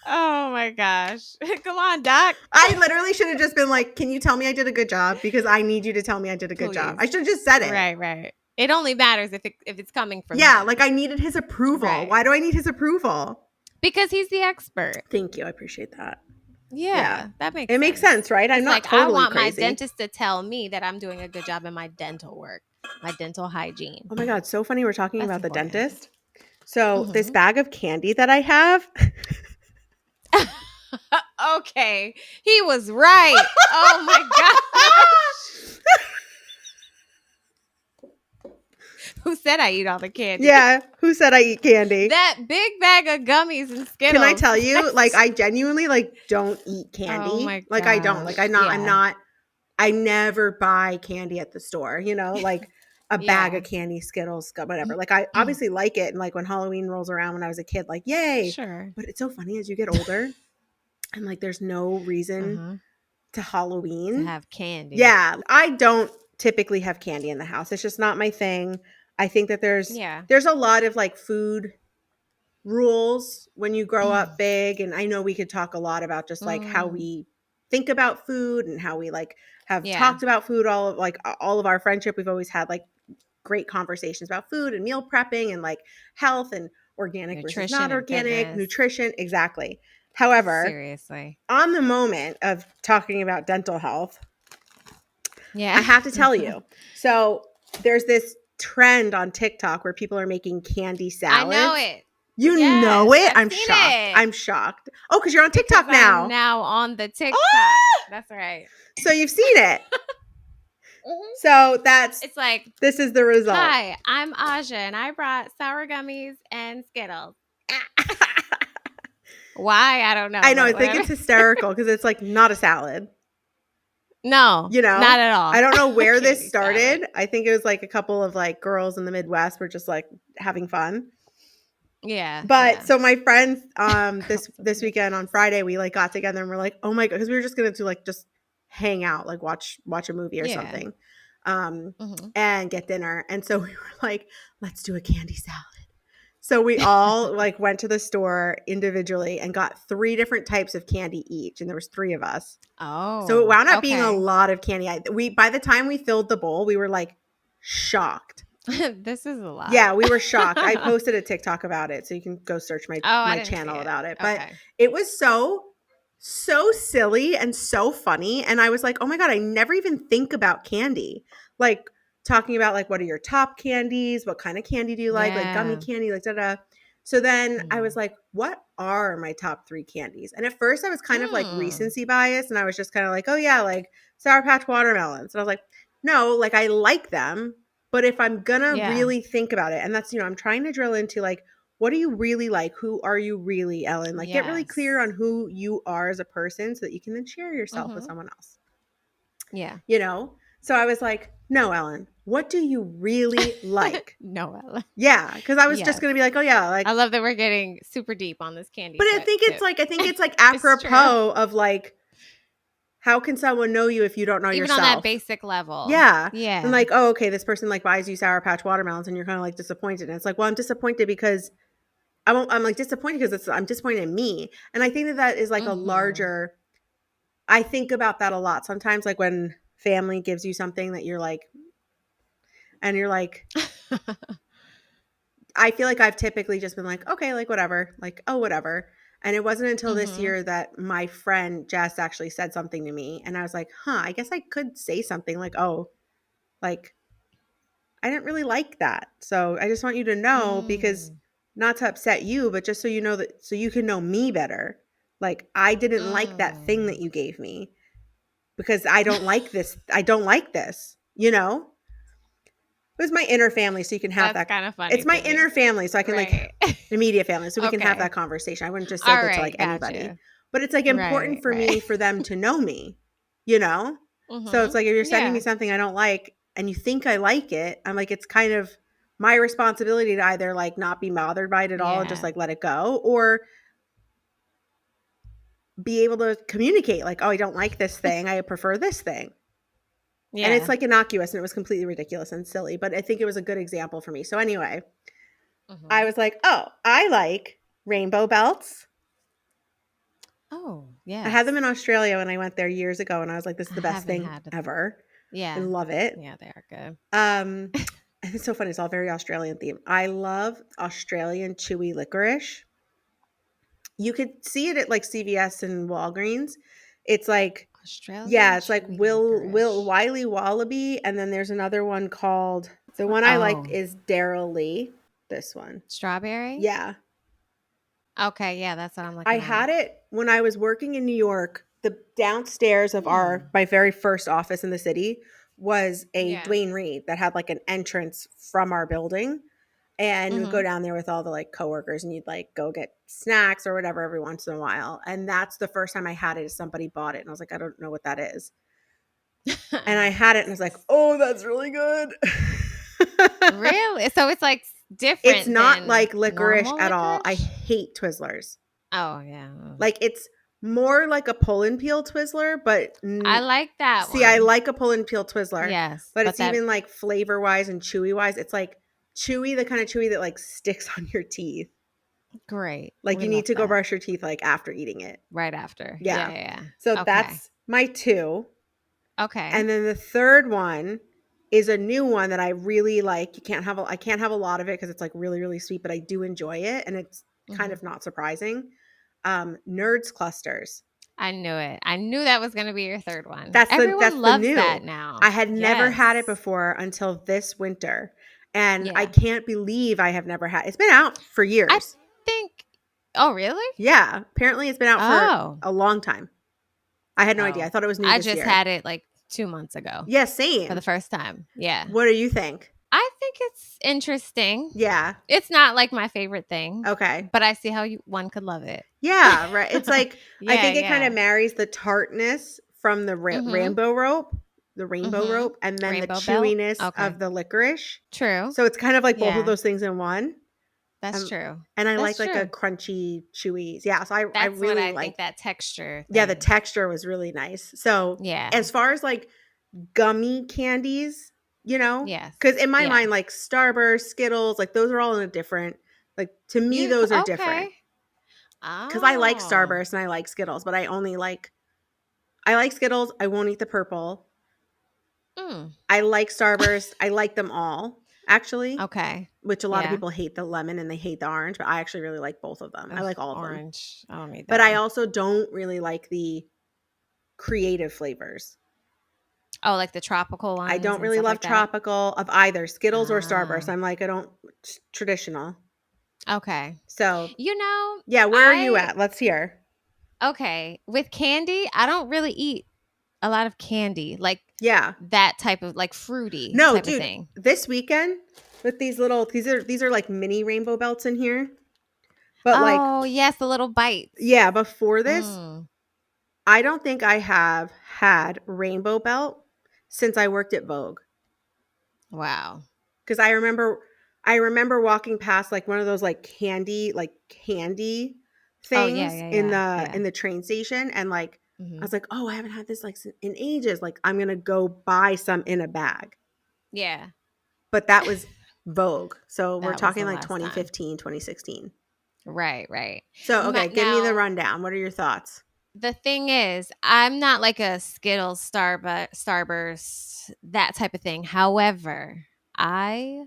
Oh my gosh. Come on, Doc. I literally should have just been like, can you tell me I did a good job? Because I need you to tell me I did a good job. I should have just said it. Right. It only matters if it's coming from him. Like I needed his approval. Right. Why do I need his approval? Because he's the expert. Thank you. I appreciate that. Yeah. That makes sense. It makes sense, right? I'm not totally I want crazy. My dentist to tell me that I'm doing a good job in my dental work, my dental hygiene. Oh my God. So funny. We're talking about important. The dentist. So this bag of candy that I have... Okay, he was right. Oh my gosh. said I eat all the candy? Yeah, who said I eat candy? That big bag of gummies and Skittles. Can I tell you, like, I genuinely, like, don't eat candy. Oh my Like, I don't. Like, I never buy candy at the store, you know, like a bag of candy, Skittles, whatever. Like, I obviously like it. And, like, when Halloween rolls around when I was a kid, like, yay. Sure. But it's so funny as you get older and, like, there's no reason to Halloween. To have candy. Yeah. I don't typically have candy in the house. It's just not my thing. I think that there's a lot of, like, food rules when you grow up big. And I know we could talk a lot about just, like, how we think about food and how we, like, have talked about food all of our friendship. We've always had, like, great conversations about food and meal prepping and, like, health and organic versus not organic, nutrition. Exactly. However, seriously, on the moment of talking about dental health, I have to tell you. So there's this trend on TikTok where people are making candy salads. I know it. You know it? I'm shocked. I'm shocked. Oh, because you're on TikTok now. I'm now on the TikTok. That's right. So you've seen it. So it's like, this is the result. Hi, I'm Aja, and I brought sour gummies and Skittles. Why? I don't know. I know. I think it's hysterical because it's, like, not a salad. No, you know, not at all. I don't know where this started. Salad. I think it was, like, a couple of, like, girls in the Midwest were just, like, having fun. Yeah. But so my friends, this weekend on Friday, we, like, got together and we're like, oh my God, because we were just going to, like, just hang out, like, watch a movie or something, and get dinner. And so we were like, let's do a candy salad. So we all, like, went to the store individually and got 3 different types of candy each. And there was 3 of us. Oh. So it wound up being a lot of candy. By the time we filled the bowl, we were, like, shocked. This is a lot. Yeah, we were shocked. I posted a TikTok about it, so you can go search my channel about it. But it was so silly and so funny. And I was like, oh my God, I never even think about candy. Like, talking about, like, what are your top candies? What kind of candy do you like? Like, gummy candy, like, da-da. So then I was like, what are my top 3 candies? And at first I was kind of, like, recency bias. And I was just kind of like, oh yeah, like Sour Patch watermelons. And I was like, no, like, I like them. But if I'm going to really think about it, and that's, you know, I'm trying to drill into, like, what do you really like? Who are you really, Ellyn? Like, get really clear on who you are as a person so that you can then share yourself with someone else. Yeah. You know? So I was like, no, Ellyn, what do you really like? No, Ellyn. Yeah. Because I was just going to be like, oh, yeah. Like, I love that we're getting super deep on this candy. But I think it's like apropos of, like, how can someone know you if you don't know yourself? Even on that basic level. Yeah. Yeah. And, like, oh, okay, this person, like, buys you Sour Patch watermelons and you're kind of, like, disappointed. And it's like, well, I'm disappointed because I'm like, disappointed because I'm disappointed in me. And I think that is, like, a larger – I think about that a lot. Sometimes, like, when family gives you something that you're like – and you're like – I feel like I've typically just been like, okay, like, whatever. Like, oh, whatever. And it wasn't until this year that my friend Jess actually said something to me. And I was like, I guess I could say something like, oh, like, I didn't really like that. So I just want you to know because not to upset you, but just so you know that so you can know me better. Like, I didn't like that thing that you gave me because I don't like this. I don't like this, you know? It was my inner family, so you can have That's that. Kind of funny. It's my inner family, so I can like immediate family, so we can have that conversation. I wouldn't just say that to like anybody, but it's like important for me for them to know me, you know. So it's like if you're sending me something I don't like and you think I like it, I'm like it's kind of my responsibility to either like not be bothered by it at all and just like let it go, or be able to communicate like, oh, I don't like this thing, I prefer this thing. Yeah. And it's like innocuous and it was completely ridiculous and silly, but I think it was a good example for me. So anyway, I was like, oh, I like rainbow belts. Oh, yeah. I had them in Australia when I went there years ago and I was like, this is the best thing ever. Yeah. I love it. Yeah, they are good. And it's so funny. It's all very Australian theme. I love Australian chewy licorice. You could see it at like CVS and Walgreens. It's like Australian it's like Wiley Wallaby, and then there's another one called the one I liked is Daryl Lee. This one, strawberry. Yeah. Okay, yeah, that's what I'm looking at. I had it when I was working in New York. the downstairs of my very first office in the city was a Dwayne Reed that had like an entrance from our building. And you would go down there with all the like coworkers and you'd like go get snacks or whatever every once in a while. And that's the first time I had it. Somebody bought it and I was like, I don't know what that is. And I had it and I was like, oh, that's really good. Really? So it's like different. It's not like licorice normal at all. I licorice? hate Twizzlers. Oh, yeah. Like it's more like a pull and peel Twizzler, but I like that one. see, I like a pull and peel Twizzler. Yes. But it's even like flavor wise and chewy wise. It's like chewy, the kind of chewy that like sticks on your teeth. Great. Like you need to go brush your teeth like after eating it. Right after. Yeah. Yeah. So that's my 2. Okay. And then the third one is a new one that I really like. I can't have a lot of it because it's like really, really sweet, but I do enjoy it. And it's kind of not surprising. Nerds clusters. I knew it. I knew that was going to be your third one. Everyone loves the new. that now. I had never had it before until this winter. And I can't believe I have never had it. It's been out for years. I think. Oh, really? Yeah. Apparently it's been out for a long time. I had no idea. I thought it was new this year. I just had it like 2 months ago. Yeah, same. For the first time. Yeah. What do you think? I think it's interesting. Yeah. It's not like my favorite thing. Okay. But I see how one could love it. Yeah, right. It's like, I think it kind of marries the tartness from the rainbow rope, and then the chewiness of the licorice. True. So it's kind of like both of those things in one. That's true. And I like a crunchy, chewy. Yeah. So I really like that texture. Yeah, the texture was really nice. So as far as like gummy candies, you know? Yes. Because in my mind, like Starburst, Skittles, like those are all in a different, like to me, those are different. Because I like Starburst and I like Skittles, but I like Skittles. I won't eat the purple. I like Starburst. I like them all, actually. Okay. Which a lot of people hate the lemon and they hate the orange, but I actually really like both of them. I like all of them. Orange. I don't need that. But I also don't really like the creative flavors. Oh, like the tropical ones? I don't really love tropical of either Skittles or Starburst. I'm like, I don't traditional. Okay. So, yeah, where are you at? Let's hear. Okay. With candy, I don't really eat a lot of candy. Like that type of like fruity type of thing. This weekend with these are like mini rainbow belts in here. But yes, the little bites. Yeah, before this, I don't think I have had rainbow belt since I worked at Vogue. Wow. Because I remember walking past like one of those like candy things in the train station, and like I was like, oh, I haven't had this like in ages. Like I'm gonna go buy some in a bag. Yeah. But that was Vogue. So we're talking like 2015, 2016. Right. So okay, give me the rundown. What are your thoughts? The thing is, I'm not like a Skittles, Starburst, that type of thing. However, I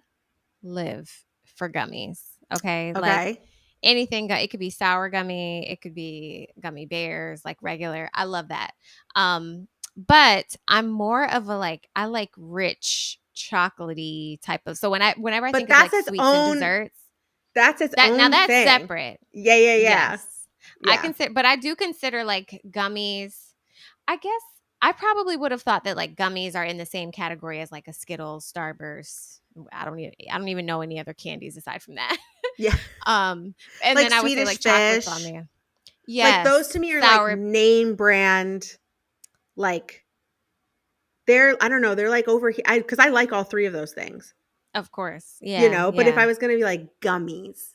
live for gummies. Okay. Like anything. It could be sour gummy. It could be gummy bears, like regular. I love that. But I'm more of I like rich chocolatey type of. So whenever I think of like sweets and desserts, that's its own now that's thing. separate. Yeah. Yes. Yeah. But I do consider like gummies. I guess I probably would have thought that like gummies are in the same category as like a Skittles, Starburst. I don't even know any other candies aside from that. Yeah. And like then I would say like chocolates on there. Yeah. Like those to me are like name brand. Like they're like over here because I like all three of those things. Of course. Yeah. But if I was going to be like gummies.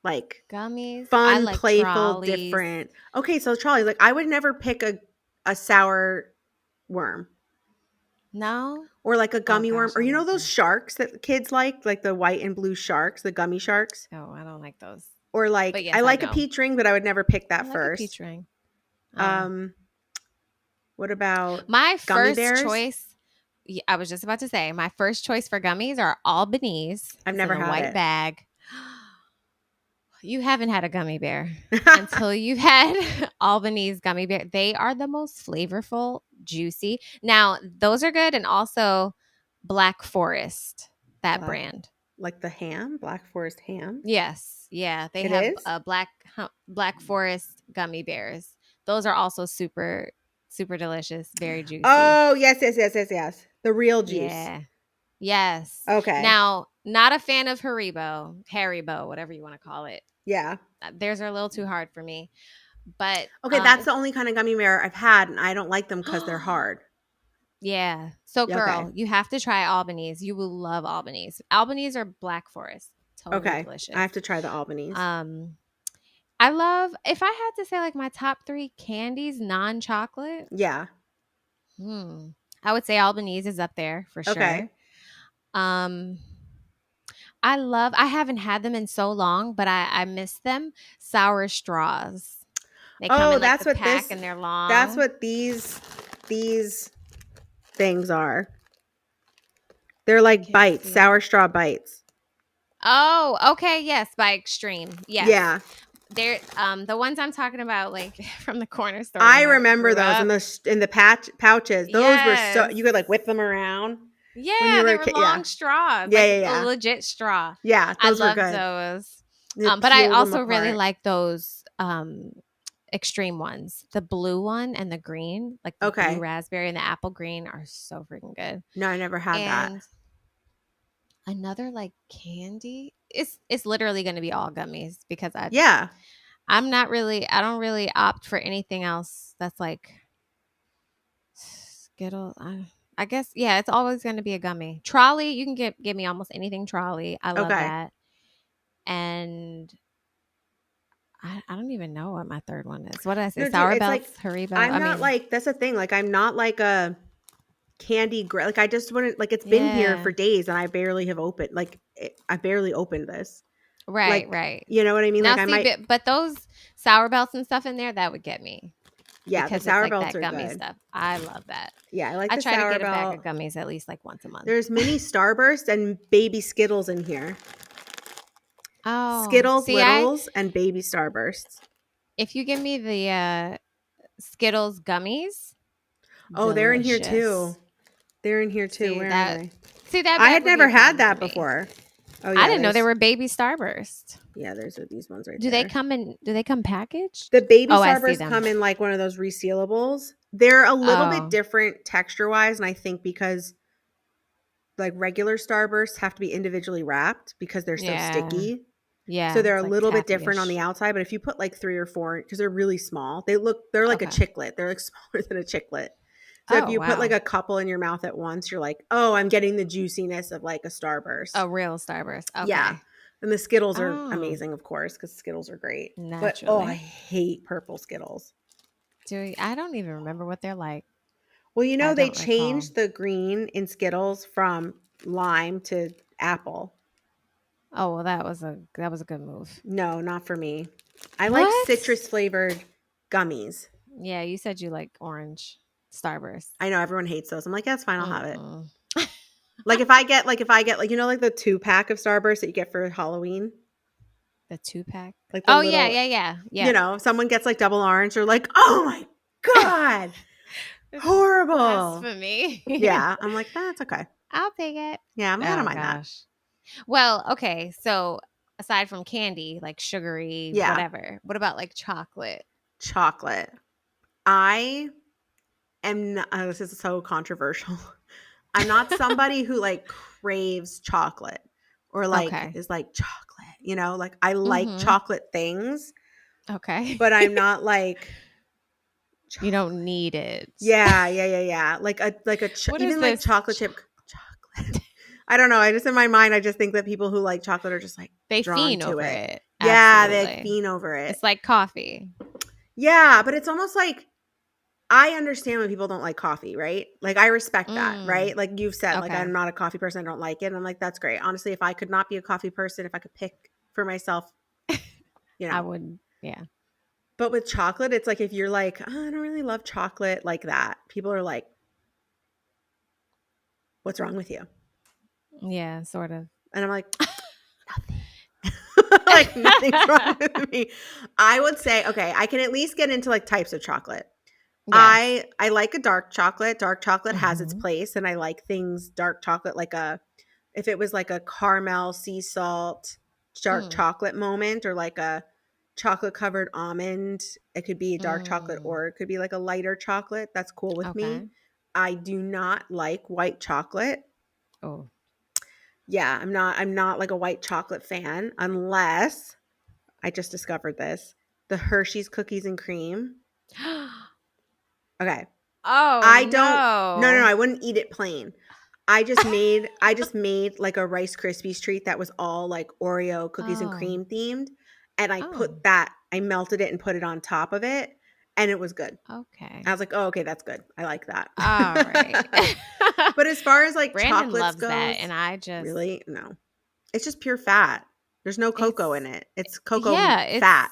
Like gummies, fun, like playful, trolleys. Different. Okay, so trolleys. Like I would never pick a sour worm. No. Or like a gummy worm, or those sharks that kids like the white and blue sharks, the gummy sharks. Oh, I don't like those. Or like yes, I like a peach ring, but I would never pick that first. A peach ring. What about my gummy first bears? Choice? I was just about to say my first choice for gummies are Albanese. I've never had a white it. Bag. You haven't had a gummy bear until you've had Albanese gummy bear. They are the most flavorful, juicy. Now, those are good. And also Black Forest, that brand. Like the ham? Black Forest ham? Yes. Yeah. They have Black Forest gummy bears. Those are also super, super delicious, very juicy. Oh, yes. The real juice. Yeah. Yes. Okay. Now, not a fan of Haribo, whatever you want to call it. Yeah. Theirs are a little too hard for me. But Okay, that's the only kind of gummy bear I've had, and I don't like them because they're hard. Yeah. So, girl, Okay. you have to try Albany's. You will love Albany's. Albany's are Black Forest. Totally delicious. I have to try the Albany's. I love, if I had to say like my top 3 candies, non-chocolate. Yeah. I would say Albany's is up there for sure. Okay. I haven't had them in so long, but I miss them. Sour straws. They come in like the pack and they're long. That's what these things are. They're like bites, sour straw bites. Oh, okay. Yes, by Extreme. Yes. Yeah. They're the ones I'm talking about, like from the corner store. I remember those in the pouches. Those were so you could like whip them around. Yeah, they were long straws. Yeah. A legit straw. Yeah, those were good. I love those. But I also really like those extreme ones. The blue one and the green, like the blue raspberry and the apple green, are so freaking good. No, I never had that. Another like candy. It's literally going to be all gummies because I don't really opt for anything else that's like Skittles. I guess, yeah, it's always going to be a gummy. Trolley, you can give me almost anything Trolley. I love that. And I don't even know what my third one is. What did I say? Sour Belts, Haribo. I'm not like, that's the thing. Like, I'm not like a candy. Like, I just wouldn't, like, it's been here for days and I barely have opened. Like, I barely opened this. Right. You know what I mean? Now, like, but those Sour Belts and stuff in there, that would get me. Yeah, because the Sour it's like Belts that are gummy good. stuff. I love that. Yeah, I like the Sour Belt. I try to get a bag of gummies at least like once a month. There's mini Starburst and baby Skittles in here. Oh, Skittles, Littles, and baby Starbursts. If you give me the Skittles gummies, oh, they're in here too. They're in here too. Where are they? See that? I had never had that before. Oh, yeah, I didn't know they were baby Starburst. Yeah, there's these ones right there. Do they come packaged? The baby Starbursts come in like one of those resealables. They're a little bit different texture wise, and I think because like regular Starbursts have to be individually wrapped because they're so sticky. Yeah. So they're a little bit different on the outside, but if you put like 3 or 4, because they're really small, they're like a chiclet. They're like smaller than a chiclet. So if you put like a couple in your mouth at once, you're like, oh, I'm getting the juiciness of like a Starburst. A real Starburst. Okay. Yeah. And the Skittles are amazing, of course, because Skittles are great. Naturally. But I hate purple Skittles. I don't even remember what they're like. Well, you know, they changed the green in Skittles from lime to apple. Oh, well, that was a good move. No, not for me. I like citrus flavored gummies. Yeah, you said you like orange Starburst. I know everyone hates those. I'm like, yeah, it's fine, I'll have it. Like if I get like you know, like the 2-pack of Starburst that you get for Halloween. The 2-pack. Like yeah. You know, if someone gets like double orange, you're like, oh my god, horrible. That's for me. Yeah, I'm like, that's okay. I'll take it. Yeah, I don't mind that. Well, okay. So aside from candy, like sugary, whatever, what about like chocolate? Chocolate. I am not, this is so controversial. I'm not somebody who like craves chocolate or like is like chocolate, you know, like I like chocolate things. Okay. But I'm not like you don't need it. Yeah. Like even like chocolate chip chocolate. I don't know. I just in my mind, I just think that people who like chocolate are just like they drawn fiend to over it. it. Yeah, they fiend over it. It's like coffee. Yeah, but it's almost like I understand when people don't like coffee, right? Like I respect that, right? Like you've said, like I'm not a coffee person. I don't like it. And I'm like, that's great. Honestly, if I could not be a coffee person, if I could pick for myself, you know, I would. Yeah. But with chocolate, it's like if you're like, oh, I don't really love chocolate like that. People are like, what's wrong with you? Yeah, sort of. And I'm like, nothing. Like nothing's wrong with me. I would say, okay, I can at least get into like types of chocolate. Yes. I like a dark chocolate. Dark chocolate has its place, and I like things dark chocolate like if it was like a caramel sea salt dark chocolate moment, or like a chocolate covered almond. It could be dark chocolate or it could be like a lighter chocolate. That's cool with me. I do not like white chocolate. Oh. Yeah, I'm not like a white chocolate fan unless I just discovered this. The Hershey's cookies and cream. Okay. Oh, I don't no, I wouldn't eat it plain. I just made like a Rice Krispies treat that was all like Oreo cookies and cream themed. And I put that, I melted it and put it on top of it. And it was good. Okay. I was like, oh, okay, that's good. I like that. All right. But as far as like Brandon chocolates loves goes, that, and I just really no. It's just pure fat. There's no cocoa in it. It's cocoa fat,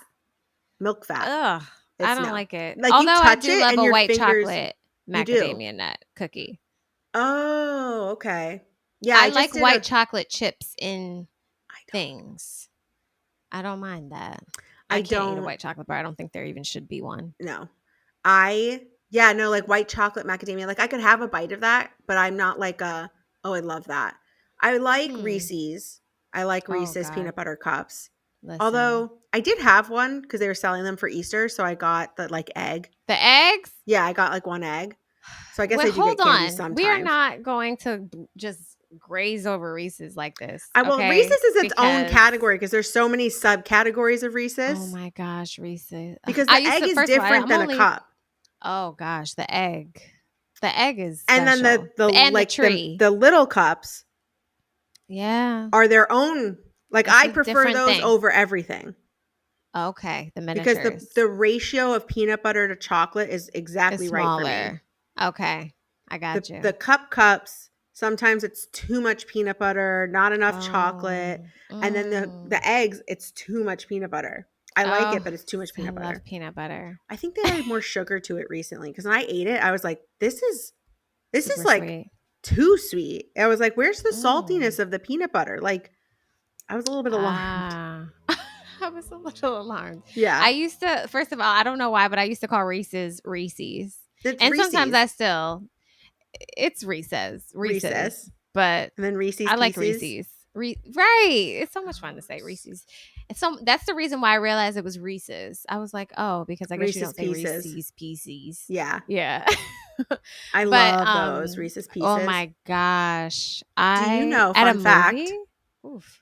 milk fat. Ugh, I don't like it. Like although you touch I do it love and a your white fingers, chocolate macadamia nut cookie. Oh, okay. Yeah, I like white chocolate chips in things. I don't mind that. I can't eat a white chocolate bar. I don't think there even should be one. No. Like white chocolate macadamia. Like I could have a bite of that, but I'm not like I love that. I like Reese's. I like Reese's peanut butter cups. Listen. Although I did have one because they were selling them for Easter, so I got the like egg. The eggs? Yeah, I got like one egg. So I guess I do get candy sometimes. We are not going to just graze over Reese's like this. Well, Reese's is its own category because there's so many subcategories of Reese's. Oh my gosh, Reese's. Because the egg is different than a cup. Oh gosh, the egg. The egg is special. And then the tree. The little cups. Yeah. Are their own. Like I prefer those over everything. Okay, the miniatures. Because the ratio of peanut butter to chocolate is exactly right for me. Okay, I got you. The cups, sometimes it's too much peanut butter, not enough chocolate. And then the eggs, it's too much peanut butter. I like it, but it's too much peanut butter. I love peanut butter. I think they added more sugar to it recently because when I ate it, I was like, this is like sweet. Too sweet. I was like, where's the saltiness of the peanut butter? Like, I was a little bit alarmed. I was a little alarmed. Yeah. I used to, first of all, I don't know why, but I used to call Reese's Reese's. Sometimes it's Reese's. But and then Reese's I like Pieces. Reese's. Right. It's so much fun to say Reese's. That's the reason why I realized it was Reese's. I was like, oh, because I guess you don't say Reese's Pieces. Yeah. Yeah. I love those Reese's Pieces. Oh my gosh. Do you know, fun fact? Oof.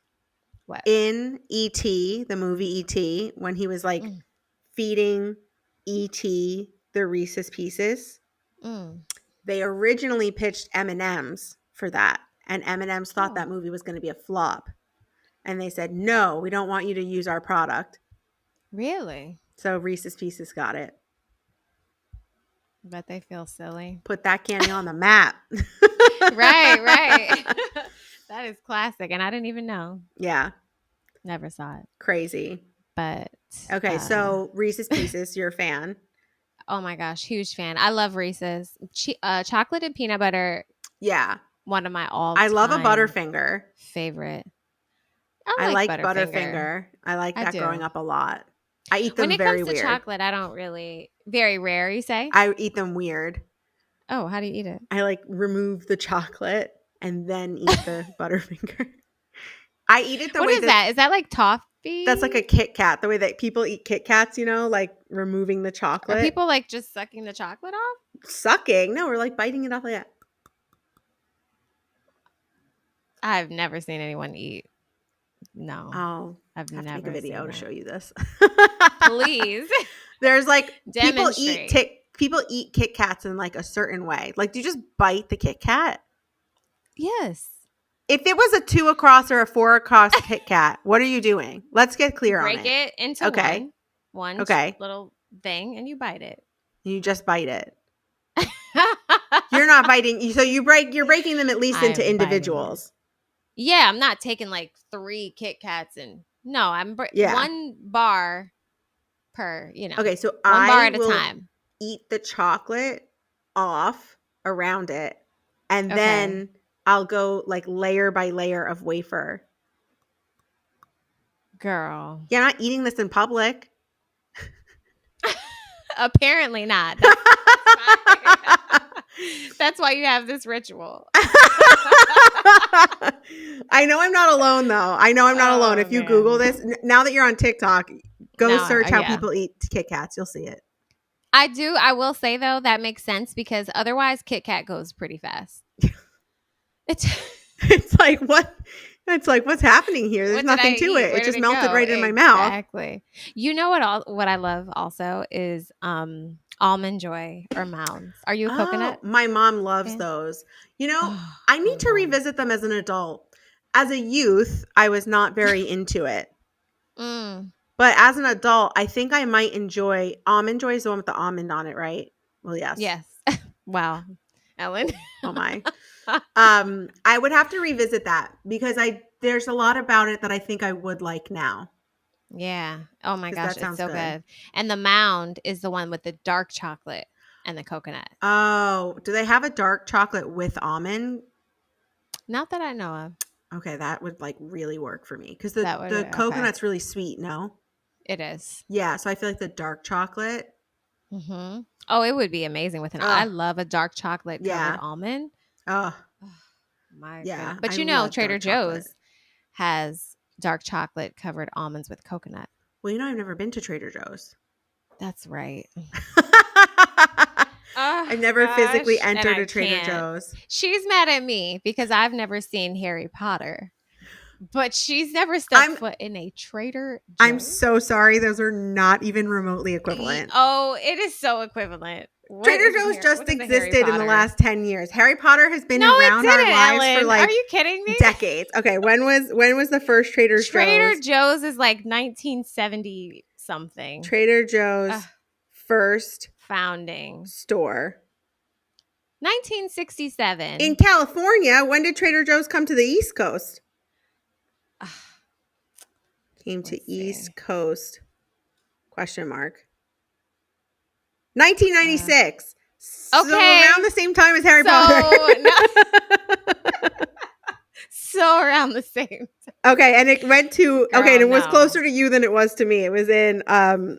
What? In E.T., the movie E.T., when he was like feeding E.T. the Reese's Pieces, they originally pitched M&M's for that. And M&M's thought that movie was going to be a flop. And they said, no, we don't want you to use our product. Really? So Reese's Pieces got it. Bet they feel silly. Put that candy on the map. Right. That is classic. And I didn't even know. Yeah. Never saw it. Crazy. But. Okay. So Reese's Pieces, you're a fan. Oh my gosh. Huge fan. I love Reese's. Chocolate and peanut butter. Yeah. One of my all-time. I love a Butterfinger. Favorite. I like Butterfinger. I like that growing up a lot. I eat them very weird. When it comes to chocolate, I don't really. Very rare, you say? I eat them weird. Oh, how do you eat it? I like remove the chocolate and then eat the Butterfinger. I eat it the way What is that? Is that like toffee? That's like a Kit Kat. The way that people eat Kit Kats, like removing the chocolate. Are people like just sucking the chocolate off? Sucking? No, we're like biting it off like that. I've never seen anyone eat. No. Oh, I've never make a video to show you this. Please. There's like people eat Kit Kats in like a certain way. Like, do you just bite the Kit Kat? Yes. If it was a 2 across or a 4 across Kit Kat, what are you doing? Let's get clear on it. Break it into one little thing, and you bite it. You just bite it. You're not biting. So you're breaking them at least into individuals. Yeah, I'm not taking like 3 Kit Kats and no, I'm one bar per, Okay, so one bar at a time. Eat the chocolate off around it, and then I'll go like layer by layer of wafer. Girl. You're not eating this in public. Apparently not. That's why you have this ritual. I know I'm not alone, though. I know I'm not alone. If you Google this, now that you're on TikTok, Go search how people eat Kit Kats. You'll see it. I do. I will say though that makes sense because otherwise Kit Kat goes pretty fast. It's like what? It's like what's happening here? There's nothing to it. It just melted right in my mouth. Exactly. You know what I love also is Almond Joy or Mounds. Are you a coconut? My mom loves those. You know, I need to revisit them as an adult. As a youth, I was not very into it. But as an adult, I think I might enjoy Almond Joy is the one with the almond on it, right? Well, yes. Yes. Wow. Ellyn. Oh my. I would have to revisit that because there's a lot about it that I think I would like now. Yeah. Oh my gosh, it's so good. And the Mound is the one with the dark chocolate and the coconut. Oh, do they have a dark chocolate with almond? Not that I know of. Okay, that would like really work for me because the coconut's really sweet. No, it is. Yeah, so I feel like the dark chocolate. Mm-hmm. Oh, it would be amazing with I love a dark chocolate covered almond. Oh my goodness. But you know, Trader Joe's has dark chocolate covered almonds with coconut. Well, you know, I've never been to Trader Joe's. That's right. I've never physically entered a Trader Joe's. She's mad at me because I've never seen Harry Potter. But she's never stepped foot in a Trader Joe's. I'm so sorry. Those are not even remotely equivalent. Oh, it is so equivalent. Trader Joe's just existed in the last 10 years. Harry Potter has been around our lives Ellyn. for like are you kidding me? decades. Okay, when was the first Trader Joe's? Trader Joe's is like 1970 something. Trader Joe's first founding store. 1967. In California. When did Trader Joe's come to the East Coast? Came to East Coast, question mark. 1996. Okay. So around the same time as Harry Potter. So around the same time. Okay, and it went to and it was closer to you than it was to me. It was in Where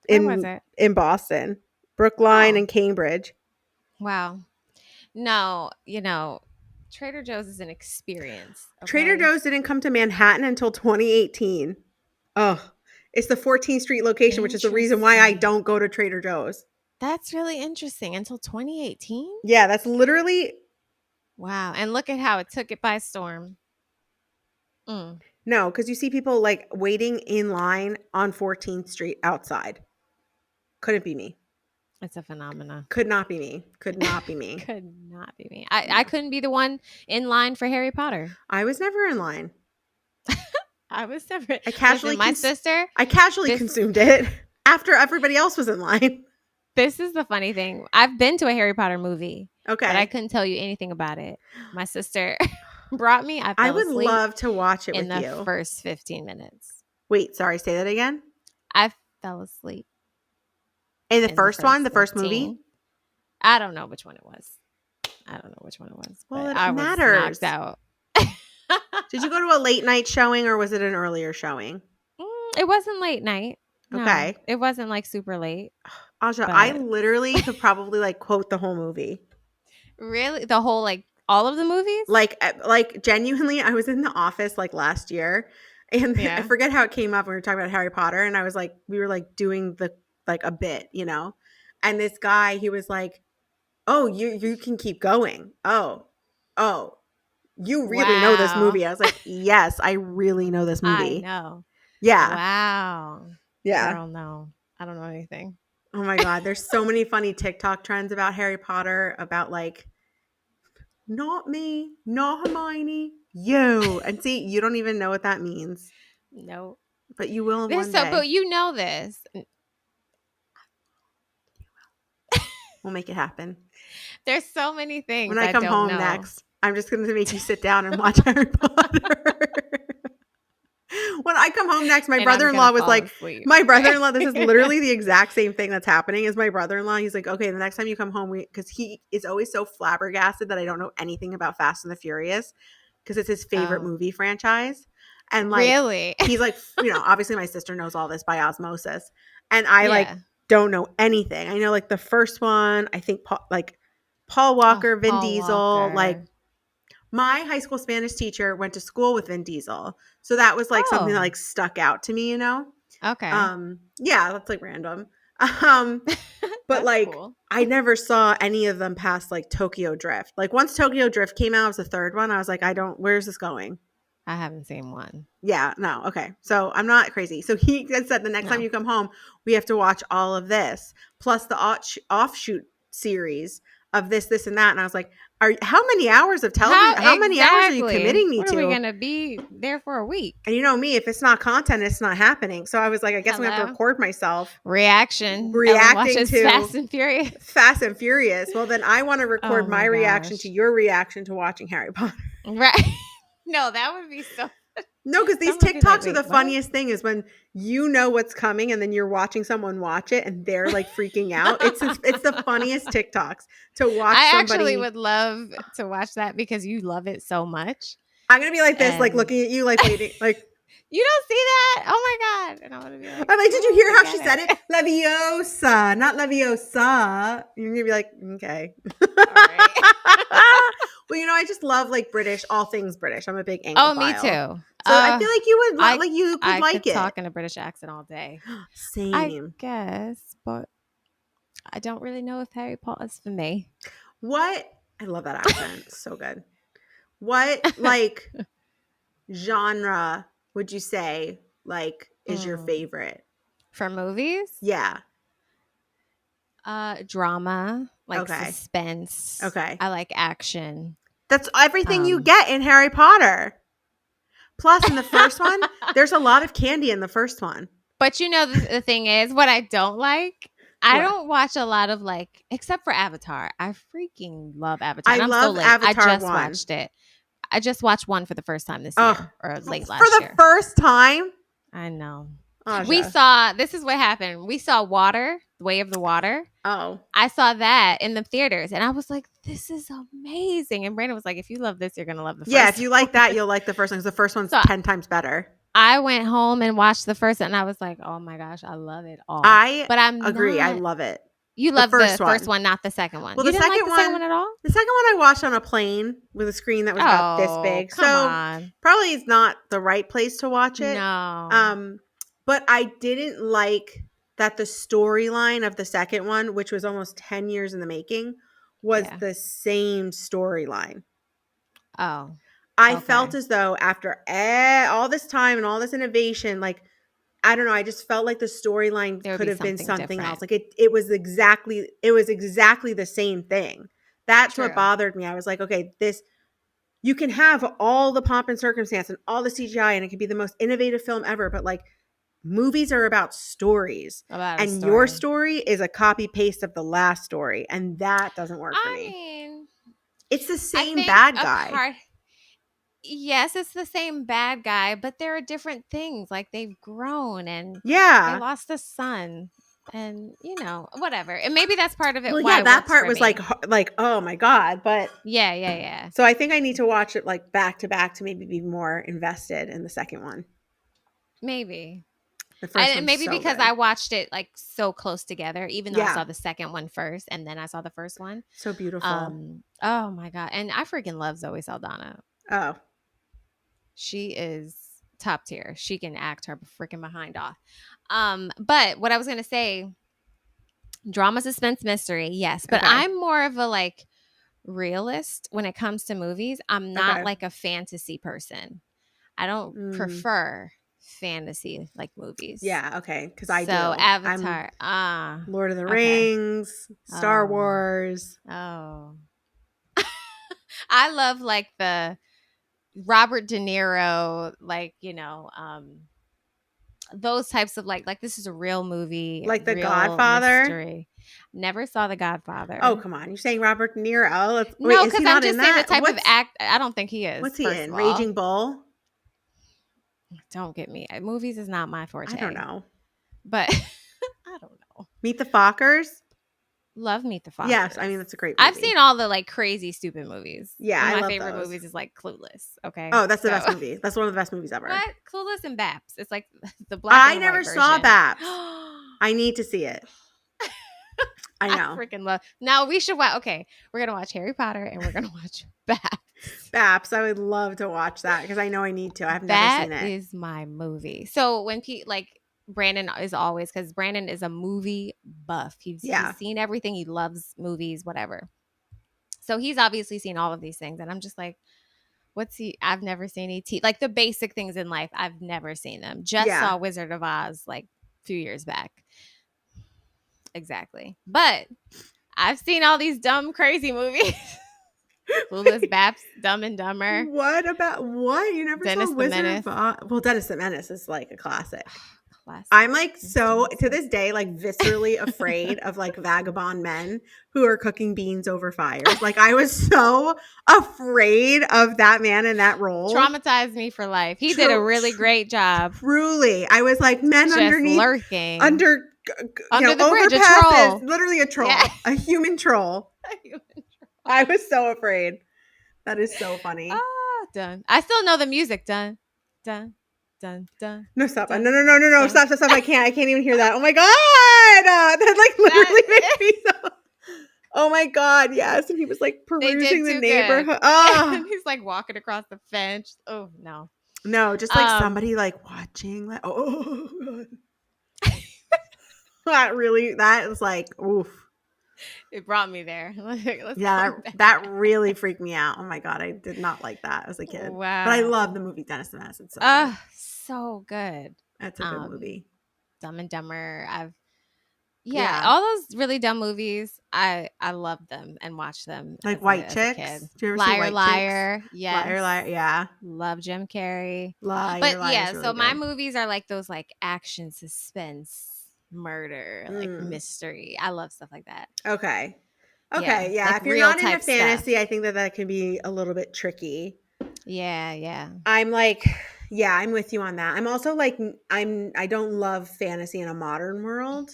was it? In Boston, Brookline and Cambridge. Wow. No, you know, Trader Joe's is an experience. Okay? Trader Joe's didn't come to Manhattan until 2018. Oh, it's the 14th Street location, which is the reason why I don't go to Trader Joe's. That's really interesting. Until 2018? Yeah, that's literally. Wow. And look at how it took it by storm. No, because you see people like waiting in line on 14th Street outside. Couldn't be me. It's a phenomenon. Could not be me. Could not be me. Could not be me. I couldn't be the one in line for Harry Potter. I was never in line. I was never. I casually sister. I casually consumed it after everybody else was in line. This is the funny thing. I've been to a Harry Potter movie. Okay. But I couldn't tell you anything about it. My sister brought me. I would love to watch it in with you. In the first 15 minutes. Wait, sorry. Say that again. I fell asleep. In the first one? The first movie? I don't know which one it was. Well, I matters. Was knocked out. Did you go to a late night showing or was it an earlier showing? It wasn't late night. No, okay. It wasn't like super late. Aja, I literally could probably like quote the whole movie. Really? The whole like all of the movies? Like genuinely, I was in the office like last year and I forget how it came up when we were talking about Harry Potter and I was like, we were like doing the like a bit, you know? And this guy, he was like, oh, you can keep going. Oh, you really know this movie. I was like, yes, I really know this movie. I know. Yeah. Wow. Yeah. Girl, no. I don't know anything. Oh my God. There's so many funny TikTok trends about Harry Potter, about like, not me, not Hermione, you. And see, you don't even know what that means. No. But you will one day. But you know this. We'll make it happen. There's so many things. When I come home next, I'm just going to make you sit down and watch Harry Potter. When I come home next, my brother-in-law was like, my brother-in-law, this is literally the exact same thing that's happening as my brother-in-law. He's like, okay, the next time you come home, because he is always so flabbergasted that I don't know anything about Fast and the Furious because it's his favorite movie franchise. And like, really? He's like, you know, obviously my sister knows all this by osmosis. And I like don't know anything. I know like the first one, I think Paul Walker, Vin Diesel, like my high school Spanish teacher went to school with Vin Diesel. So that was like something that like stuck out to me, you know? Okay. Yeah, that's like random. But like cool. I never saw any of them past like Tokyo Drift. Like once Tokyo Drift came out, it was the third one. I was like, where's this going? I haven't seen one. Yeah, no, okay. So I'm not crazy. So he said the next time you come home, we have to watch all of this plus the offshoot series of this, and that. And I was like, how many hours of television? How many hours are you committing me what to? Are we gonna be there for a week? And you know me, if it's not content, it's not happening. So I was like, I guess I'm gonna have to record myself reacting to Fast and Furious. Fast and Furious. Well, then I want to record my reaction to your reaction to watching Harry Potter. Right. No, that would be so. No, because these TikToks are the funniest thing is when you know what's coming and then you're watching someone watch it and they're like freaking out. It's the funniest TikToks to watch. I actually would love to watch that because you love it so much. I'm gonna be like this, like looking at you, like waiting, like you don't see that. Oh my god! And I'm gonna be like, I'm like, did you hear how she said it? Leviosa, not Leviosa. You're gonna be like, okay. All right. Well, you know, I just love like all things British. I'm a big Anglophile. Oh, me too. So I feel like you would you could like it. Talk in a British accent all day. Same. I guess, but I don't really know if Harry Potter's for me. What? I love that accent. So good. What like genre would you say like is your favorite for movies? Yeah. Drama, like suspense. Okay. I like action. That's everything you get in Harry Potter. Plus, in the first one, there's a lot of candy in the first one. But you know, the thing is, what I don't like, I don't watch a lot of like, except for Avatar. I freaking love Avatar. I love Avatar. I just watched it. I just watched one for the first time this year or late last year. For the first time? I know. Oh, we saw, this is what happened. We saw Water, The Way of the Water. Oh. I saw that in the theaters and I was like, this is amazing. And Brandon was like, if you love this, you're going to love the first one. Yeah, if you like that, you'll like the first one because the first one's 10 times better. I went home and watched the first one and I was like, oh my gosh, I love it all. But I agree. I love it. You love the first one, not the second one. Well, you the didn't second like the second one at all? The second one I watched on a plane with a screen that was about this big. Come on. Probably is not the right place to watch it. No. But I didn't like that the storyline of the second one, which was almost 10 years in the making, was the same storyline. Oh. I felt as though after all this time and all this innovation, like, I don't know, I just felt like the storyline could have been something else. Like it was exactly the same thing. That's what bothered me. I was like, okay, you can have all the pomp and circumstance and all the CGI and it could be the most innovative film ever, but like movies are about stories. Your story is a copy paste of the last story, and that doesn't work for me. Mean, it's the same bad guy. Yes, it's the same bad guy, but there are different things. Like they've grown and they lost a son, and you know, whatever. And maybe that's part of it. Well, yeah, that part was like oh my god, but yeah. So I think I need to watch it like back to back to maybe be more invested in the second one. Maybe. And maybe because I watched it like so close together, even though I saw the second one first and then I saw the first one. So beautiful. Oh my god. And I freaking love Zoe Saldana. Oh. She is top tier. She can act her freaking behind off. But what I was gonna say, drama, suspense, mystery, yes. But I'm more of a like realist when it comes to movies. I'm not like a fantasy person. I don't prefer fantasy like movies. Yeah, okay. Because I do. Avatar. Lord of the Rings, Star Wars. Oh. I love like the Robert De Niro, like, you know, those types of like this is a real movie. Like The Godfather? Mystery. Never saw The Godfather. Oh, come on. You're saying Robert De Niro? No, because I'm just saying the type of act. I don't think he is. What's he in? Raging Bull? Don't get me. Movies is not my forte. I don't know. But I don't know. Meet the Fockers? Love Meet the Fockers. Yes, I mean, that's a great movie. I've seen all the like crazy stupid movies. Yeah, one of my favorite movies is like Clueless. Okay. Oh, that's the best movie. That's one of the best movies ever. What? Clueless and Baps. It's like the black and white version. I never saw Baps. I need to see it. I know. I freaking love. Now we should watch. Okay, we're gonna watch Harry Potter and we're gonna watch Baps. Baps. I would love to watch that because I know I need to. I've never seen it. That is my movie. So when like Brandon is always, because Brandon is a movie buff. He's seen everything. He loves movies, whatever. So he's obviously seen all of these things. And I'm just like, I've never seen E.T. Like the basic things in life, I've never seen them. Just saw Wizard of Oz like a few years back. Exactly. But I've seen all these dumb, crazy movies. Clueless, Baps, Dumb and Dumber. What about what? You never Dennis saw the Wizard Menace? of Oz? Well, Dennis the Menace is like a classic. Classic. I'm like so to this day like viscerally afraid of like vagabond men who are cooking beans over fires. Like I was so afraid of that man in that role. Traumatized me for life. He did a really great job. Truly, I was like men just underneath, lurking under the bridge, a overpasses, troll. literally a troll, a human troll. I was so afraid. That is so funny. Done. I still know the music. Dun, dun, dun, dun. No, stop. Dun, no. dun. Stop. I can't even hear that. Oh my God. That like literally makes me so. Oh my God. Yes. And he was like perusing the neighborhood. Oh. He's like walking across the fence. Oh, no. No, just like somebody like watching. Like, oh God. that is like, oof. It brought me there. That really freaked me out. Oh my God. I did not like that as a kid. Wow. But I love the movie Dennis the Menace. It's so good. So good. That's a good movie. Dumb and Dumber. All those really dumb movies. I love them and watch them. Like White Chicks. Do you ever see White Liar? Chicks? Yes. Liar. Yeah. Love Jim Carrey. Liar. But really my good. movies are like those like action, suspense, murder, like mystery. I love stuff like that. Okay. Yeah. Like if you're not into fantasy, stuff. I think that can be a little bit tricky. Yeah. I'm like, I'm with you on that. I'm also like, I don't love fantasy in a modern world.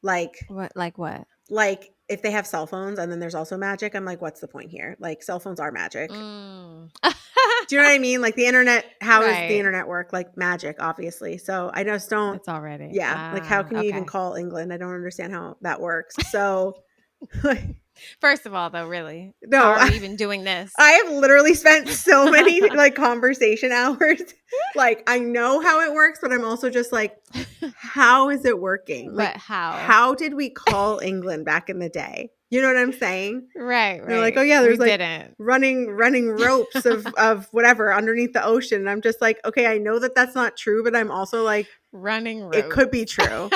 Like what? Like what? Like if they have cell phones and then there's also magic, I'm like, what's the point here? Like cell phones are magic. Do you know what I mean? Like the internet, how does the internet work? Like magic, obviously. So I just don't. It's already. Yeah. Like how can you even call England? I don't understand how that works. So first of all, though, really, no, how are we even doing this? I have literally spent so many like conversation hours. Like I know how it works, but I'm also just like, how is it working? Like, but how? How did we call England back in the day? You know what I'm saying? Right. They're like, oh yeah, there's like running ropes of whatever underneath the ocean. And I'm just like, okay, I know that's not true, but I'm also like running ropes. It could be true.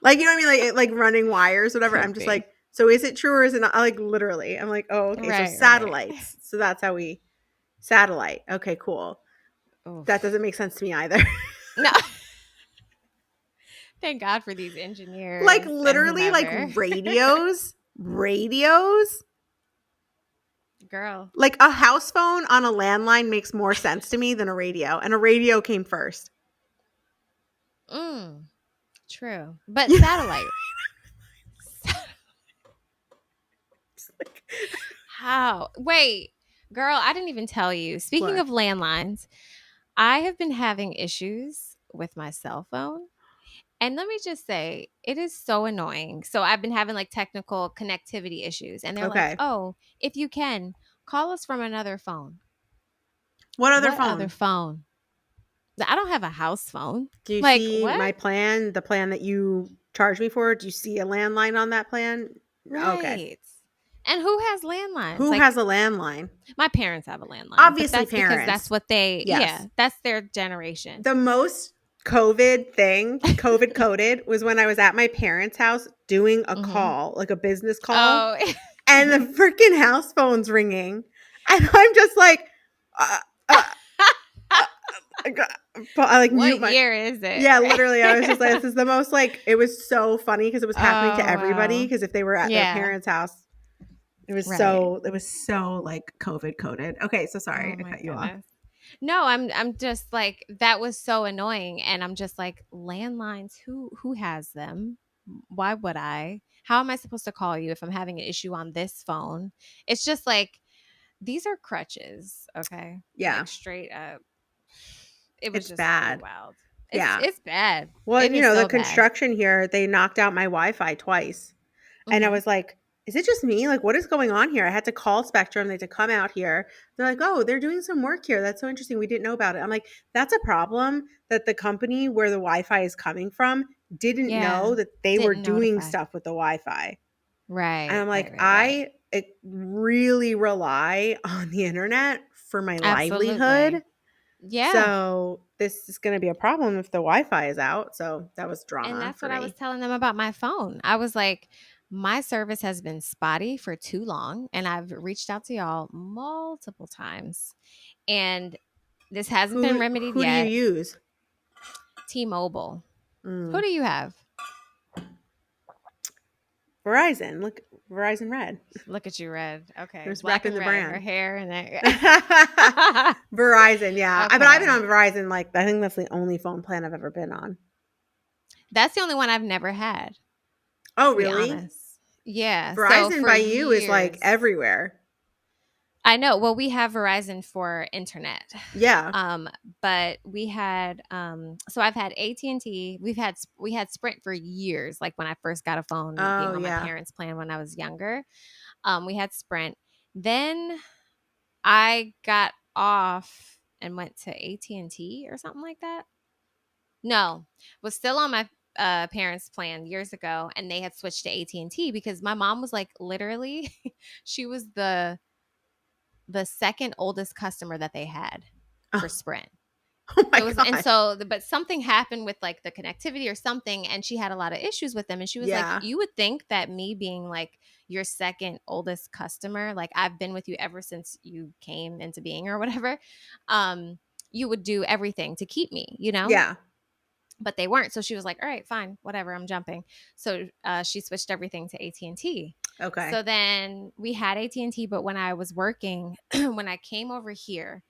Like, you know what I mean? Like running wires, whatever. I'm just like, so is it true or is it not? Like literally, I'm like, oh, okay. So satellites. Right. So that's how we satellite. Okay, cool. Oof. That doesn't make sense to me either. No. Thank God for these engineers. Like literally like radios. Girl. Like a house phone on a landline makes more sense to me than a radio. And a radio came first. True. But satellite. How? Wait, girl, I didn't even tell you. Speaking of landlines, I have been having issues with my cell phone. And let me just say, it is so annoying. So I've been having like technical connectivity issues. And they're like, oh, if you can, call us from another phone. What other phone? I don't have a house phone. Do you see my plan, the plan that you charged me for? Do you see a landline on that plan? Right. Okay. And who has landlines? Who has a landline? My parents have a landline. Obviously, parents. Because that's what they, that's their generation. The most COVID coded was when I was at my parents' house doing a call, like a business call. Oh. And the freaking house phone's ringing. And I'm just like, like what year is it? Yeah, literally. I was just like, this is the most like, it was so funny because it was happening to everybody. Because if they were at their parents' house, it was so like COVID coded. Okay, so sorry I cut you off. No, I'm just like, that was so annoying. And I'm just like, landlines, who has them? Why would I? How am I supposed to call you if I'm having an issue on this phone? It's just like, these are crutches. Okay. Yeah. Like, straight up. It was just just bad. Wild. It's bad. Well, the construction here, they knocked out my Wi-Fi twice. And I was like, is it just me? Like, what is going on here? I had to call Spectrum. They had to come out here. They're like, oh, they're doing some work here. That's so interesting. We didn't know about it. I'm like, that's a problem that the company where the Wi-Fi is coming from didn't know that they were Didn't doing notify. stuff with the Wi-Fi. And Right. I'm like, Right. I really rely on the internet for my livelihood. Absolutely. Yeah. So this is going to be a problem if the Wi-Fi is out. So that was And drama that's for what I was me. telling them about my phone. I was like, my service has been spotty for too long, and I've reached out to y'all multiple times, and this hasn't been remedied Who do you yet. use? T-Mobile. Mm. Who do you have? Verizon. Look, Verizon Red. Look at you, Red. Okay, Just black repping and the red. Her brand. hair and Verizon, yeah. Okay. But I've been on Verizon. Like, I think that's the only phone plan I've ever been on. That's the only one I've never had. Oh, To be really? honest. Yeah. Verizon so for by you is like years, everywhere. I know. Well, we have Verizon for internet. Yeah. But we had so I've had AT&T. We had Sprint for years. Like when I first got a phone, being Oh, on my yeah. parents' plan when I was younger. We had Sprint. Then I got off and went to AT&T or something like that. No, was still on my parents' plan years ago, and they had switched to AT&T because my mom was like literally, she was the second oldest customer that they had for Oh, Sprint. oh my It was, and God. so, but something happened with like the connectivity or something, and she had a lot of issues with them. And she was like, Yeah. you would think that me being like your second oldest customer, like I've been with you ever since you came into being or whatever, you would do everything to keep me, you know? Yeah. But they weren't. So she was like, all right, fine, whatever, I'm jumping. So she switched everything to AT&T. Okay. So then we had AT&T, but when I was working, when I came over here,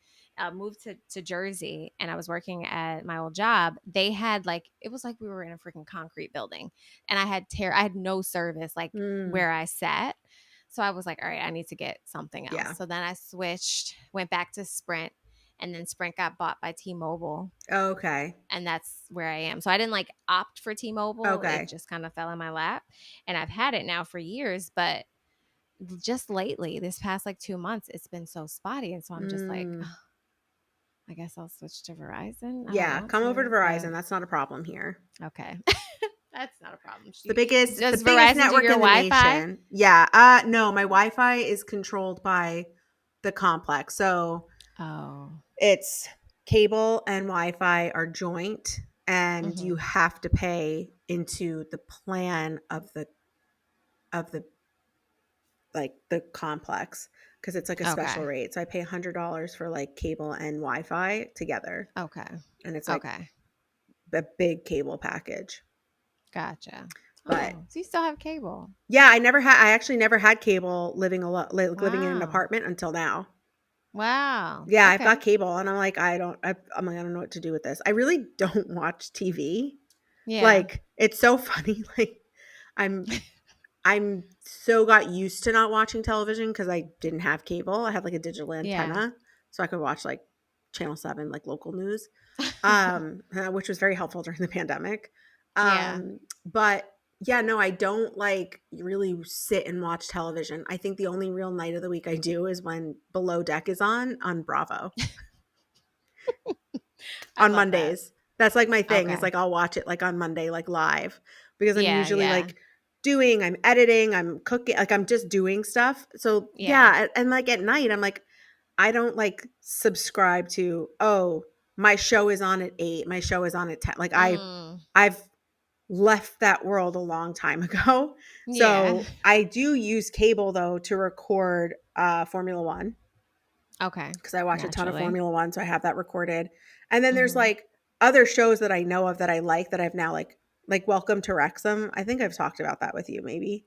moved to Jersey, and I was working at my old job, they had like, it was like we were in a freaking concrete building, and I had no service like Mm, where I sat. So I was like, all right, I need to get something else. yeah. So then I switched, went back to Sprint, and then Sprint got bought by T-Mobile, Okay. and that's where I am. So I didn't like opt for T-Mobile. It Okay. just kind of fell in my lap, and I've had it now for years, but just lately, this past like 2 months, it's been so spotty, and so I'm just like, Mm, "Ugh, I guess I'll switch to Verizon. I don't yeah. want Come over to to, Verizon. but That's not a problem here. okay. That's not a problem. It's the Does biggest Verizon do network your in the Wi-Fi? nation. Yeah. No, my Wi-Fi is controlled by the complex. So Oh. it's cable and Wi-Fi are joint, and you Mm-hmm. have to pay into the plan of the like the complex because it's like a special Okay. rate. So I pay $100 for like cable and Wi-Fi together, Okay. and it's like Okay. a big cable package. Gotcha. But Oh, so you still have cable? yeah, I actually never had cable living in an Wow. apartment until now. Wow. Yeah, I've got Okay. cable, and I'm like, I'm like, I don't know what to do with this. I really don't watch TV. Yeah. Like, it's so funny. Like, I'm I'm so got used to not watching television because I didn't have cable. I had like a digital Yeah. antenna, so I could watch like Channel 7, like local news, which was very helpful during the pandemic. Yeah. But yeah, no, I don't like really sit and watch television. I think the only real night of the week I do is when Below Deck is on Bravo I on love that. Mondays. That's like my thing. Is Okay. like I'll watch it like on Monday, like live, because I'm Yeah. usually Yeah. like I'm editing, I'm cooking, like I'm just doing stuff. So Yeah. yeah, and like at night, I'm like, I don't like subscribe to, oh, my show is on at 8, my show is on at 10. Like Mm. I've left that world a long time ago. Yeah. So I do use cable though to record Formula One Okay. because I watch a ton of Naturally. Formula One. So I have that recorded. And then there's Mm-hmm. like other shows that I know of that I like that I've now like Welcome to Wrexham. I think I've talked about that with you maybe.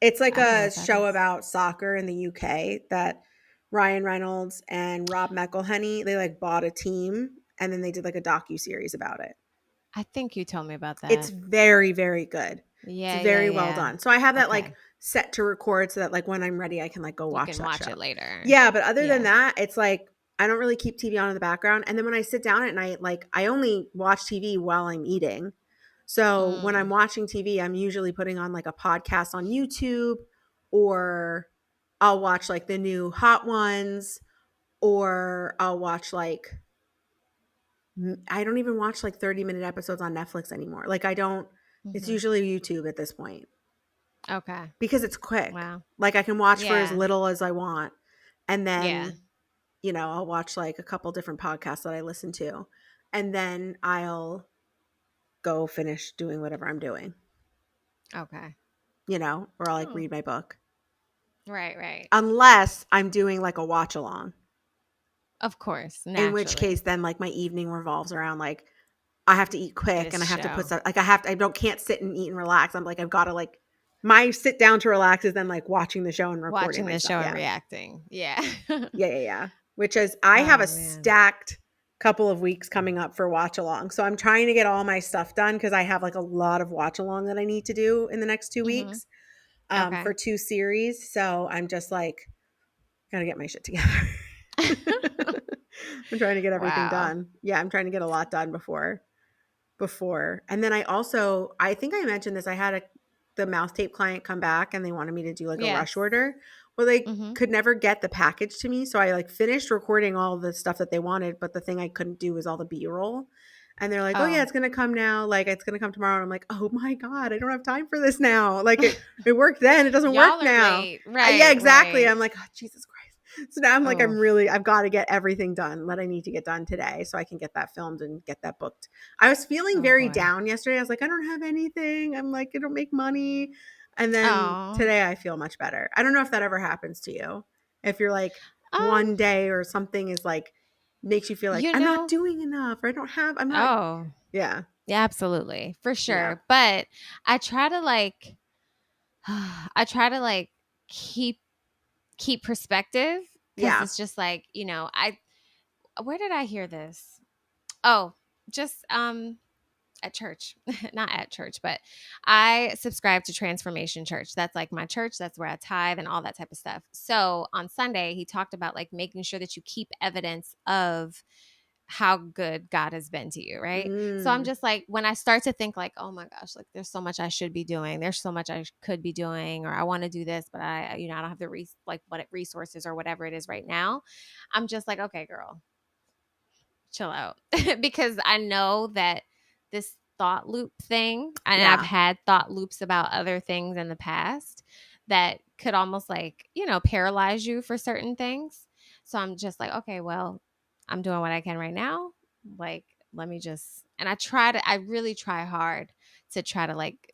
It's like I don't know a what that show is. about soccer in the UK that Ryan Reynolds and Rob McElhenney, they like bought a team and then they did like a docu-series about it. I think you told me about It's that. very, very good. It's Yeah. Yeah. very well Yeah. done. So I have that like Okay. set to record so that like when I'm ready, I can like go You watch can that watch show. it later. Yeah, but other than Yeah. that, it's like I don't really keep TV on in the background. And then when I sit down at night, like I only watch TV while I'm eating. So when I'm Mm. watching TV, I'm usually putting on like a podcast on YouTube or I'll watch like the new Hot Ones, or I'll watch like, I don't even watch like 30-minute episodes on Netflix anymore. Like I don't, it's usually YouTube at this point. Okay. Because it's quick. Wow. Like I can watch for as Yeah. little as I want. And then, Yeah. you know, I'll watch like a couple different podcasts that I listen to. And then I'll go finish doing whatever I'm doing. Okay. You know, or I'll like read my book. Right, right. Unless I'm doing like a watch along. Of course, In which case then like my evening revolves around like I have to eat quick and I have to put stuff like can't sit and eat and relax. I'm like I've got to like my sit down to relax is then like watching the show and recording watching the myself. show and reacting. Yeah. Yeah. Which is I have a stacked couple of weeks coming up for watch along. So I'm trying to get all my stuff done because I have like a lot of watch along that I need to do in the next 2 weeks for 2 series. So I'm just like gotta get my shit together. I'm trying to get everything done. Yeah, I'm trying to get a lot done before. And then I think I mentioned this. I had the mouth tape client come back and they wanted me to do like a rush order. Well, they could never get the package to me. So I like finished recording all the stuff that they wanted, but the thing I couldn't do was all the B-roll. And they're like, oh yeah, it's going to come now. Like it's going to come tomorrow. And I'm like, oh my God, I don't have time for this now. Like it worked then. It doesn't work now. Late. Right. Yeah, exactly. Right. I'm like, oh, Jesus Christ. So now I'm like, I've got to get everything done that I need to get done today so I can get that filmed and get that booked. I was feeling very down yesterday. I was like, I don't have anything. I'm like, I don't make money. And then today I feel much better. I don't know if that ever happens to you. If you're like one day or something is like, makes you feel like I'm not doing enough or I'm not. Yeah. Yeah, absolutely. For sure. Yeah. But I try to keep perspective because it's just like, you know, where did I hear this? Oh, just at church. Not at church, but I subscribe to Transformation Church. That's like my church. That's where I tithe and all that type of stuff. So on Sunday, he talked about like making sure that you keep evidence of how good God has been to you, right? So I'm just like, when I start to think like, oh my gosh, like there's so much I should be doing. There's so much I could be doing, or I want to do this, but I don't have the resources or whatever it is right now. I'm just like, okay, girl, chill out. Because I know that this thought loop thing, and I've had thought loops about other things in the past that could almost like, paralyze you for certain things. So I'm just like, okay, well, I'm doing what I can right now. Like, let me just, and I really try hard to try to like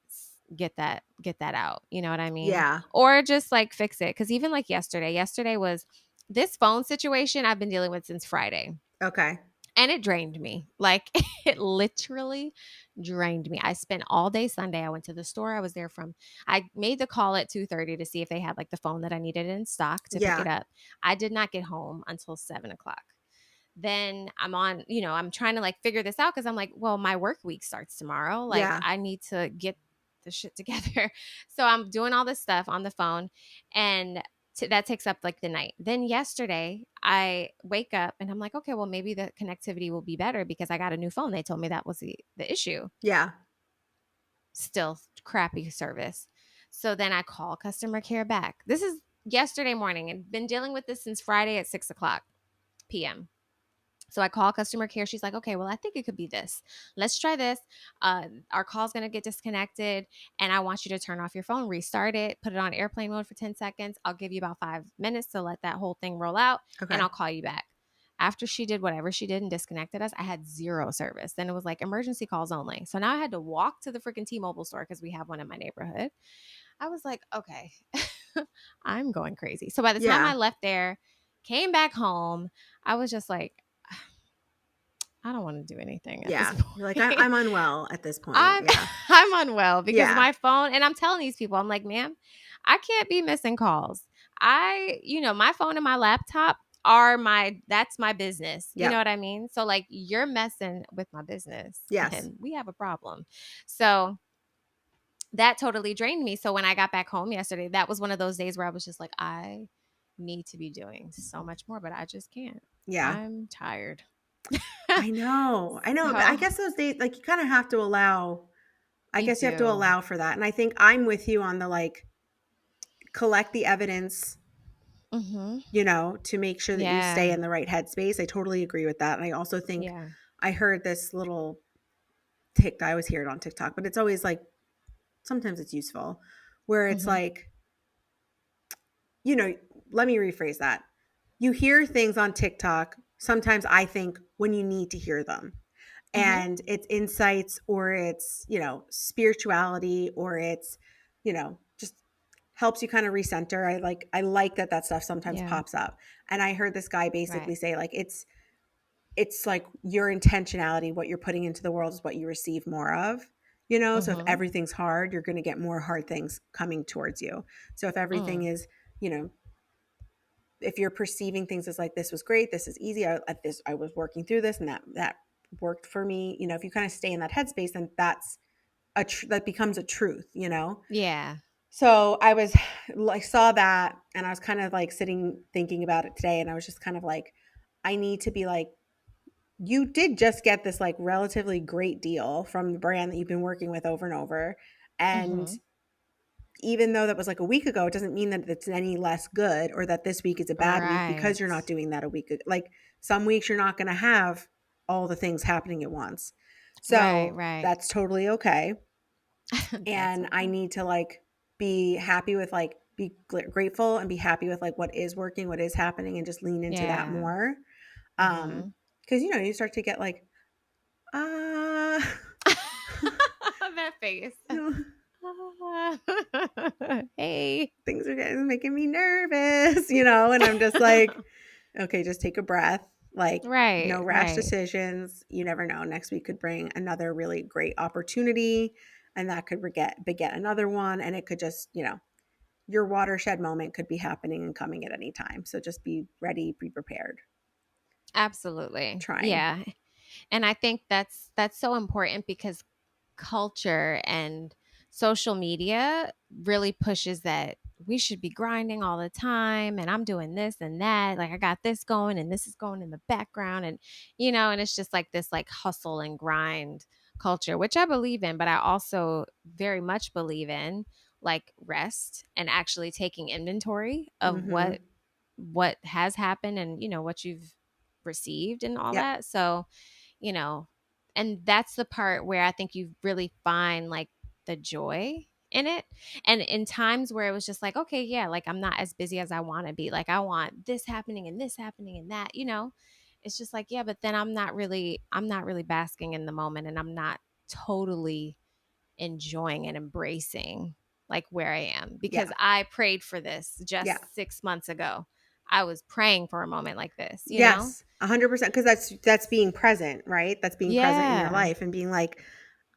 get that out. You know what I mean? Yeah. Or just like fix it. Cause even like yesterday was this phone situation I've been dealing with since Friday. Okay. And it drained me. Like it literally drained me. I spent all day Sunday. I went to the store. I made the call at 2:30 to see if they had like the phone that I needed in stock to pick it up. I did not get home until 7:00. Then I'm trying to like figure this out because I'm like, well, my work week starts tomorrow. Like I need to get the shit together. So I'm doing all this stuff on the phone and that takes up like the night. Then yesterday I wake up and I'm like, okay, well maybe the connectivity will be better because I got a new phone. They told me that was the issue. Yeah. Still crappy service. So then I call customer care back. This is yesterday morning and been dealing with this since Friday at 6:00 p.m. So I call customer care. She's like, okay, well, I think it could be this. Let's try this. Our call's going to get disconnected and I want you to turn off your phone, restart it, put it on airplane mode for 10 seconds. I'll give you about 5 minutes to let that whole thing roll out and I'll call you back. After she did whatever she did and disconnected us, I had 0 service. Then it was like emergency calls only. So now I had to walk to the freaking T-Mobile store because we have one in my neighborhood. I was like, okay, I'm going crazy. So by the time I left there, came back home, I was just like, I don't want to do anything at this point. You're like, I'm unwell at this point. I'm unwell because my phone, and I'm telling these people, I'm like, ma'am, I can't be missing calls. My phone and my laptop that's my business. You know what I mean? So like you're messing with my business. Yes. And we have a problem. So that totally drained me. So when I got back home yesterday, that was one of those days where I was just like, I need to be doing so much more, but I just can't. Yeah. I'm tired. I know. But I guess those days, like you kind of have to allow, you have to allow for that. And I think I'm with you on the like collect the evidence, to make sure that you stay in the right headspace. I totally agree with that. And I also think I heard this little TikTok. I always hear it on TikTok, but it's always like, sometimes it's useful, where it's like, let me rephrase that. You hear things on TikTok, sometimes I think, when you need to hear them. And it's insights, or it's, spirituality, or it's, just helps you kind of recenter. I like that stuff sometimes pops up. And I heard this guy basically say, like, it's like your intentionality, what you're putting into the world is what you receive more of, so if everything's hard, you're going to get more hard things coming towards you. So if everything is, if you're perceiving things as like, this was great, this is easy, I was working through this, and that worked for me, if you kind of stay in that headspace, then that's that becomes a truth, Yeah. So I saw that, and I was kind of like sitting thinking about it today, and I was just kind of like, I need to be like, you did just get this like relatively great deal from the brand that you've been working with over and over. And even though that was like a week ago, it doesn't mean that it's any less good, or that this week is a bad week because you're not doing that a week ago. Like, some weeks you're not going to have all the things happening at once. So that's totally okay. And I need to like be happy with, like, be grateful and be happy with like what is working, what is happening, and just lean into that more. Because you start to get like, that face. Hey, things are making me nervous, and I'm just like, okay, just take a breath. Like, no rash decisions. You never know. Next week could bring another really great opportunity, and that could beget another one. And it could just, your watershed moment could be happening and coming at any time. So just be ready, be prepared. Absolutely. Trying. Yeah. And I think that's so important, because culture and social media really pushes that we should be grinding all the time, and I'm doing this and that, like I got this going and this is going in the background, and and it's just like this like hustle and grind culture, which I believe in, but I also very much believe in like rest and actually taking inventory of what has happened, and what you've received and all that. So and that's the part where I think you really find like the joy in it. And in times where it was just like, okay, yeah, like I'm not as busy as I want to be. Like I want this happening and this happening and that, it's just like, yeah, but then I'm not really basking in the moment, and I'm not totally enjoying and embracing like where I am, because I prayed for this just 6 months ago. I was praying for a moment like this, you know? 100%. Because that's being present, right? That's being present in your life, and being like,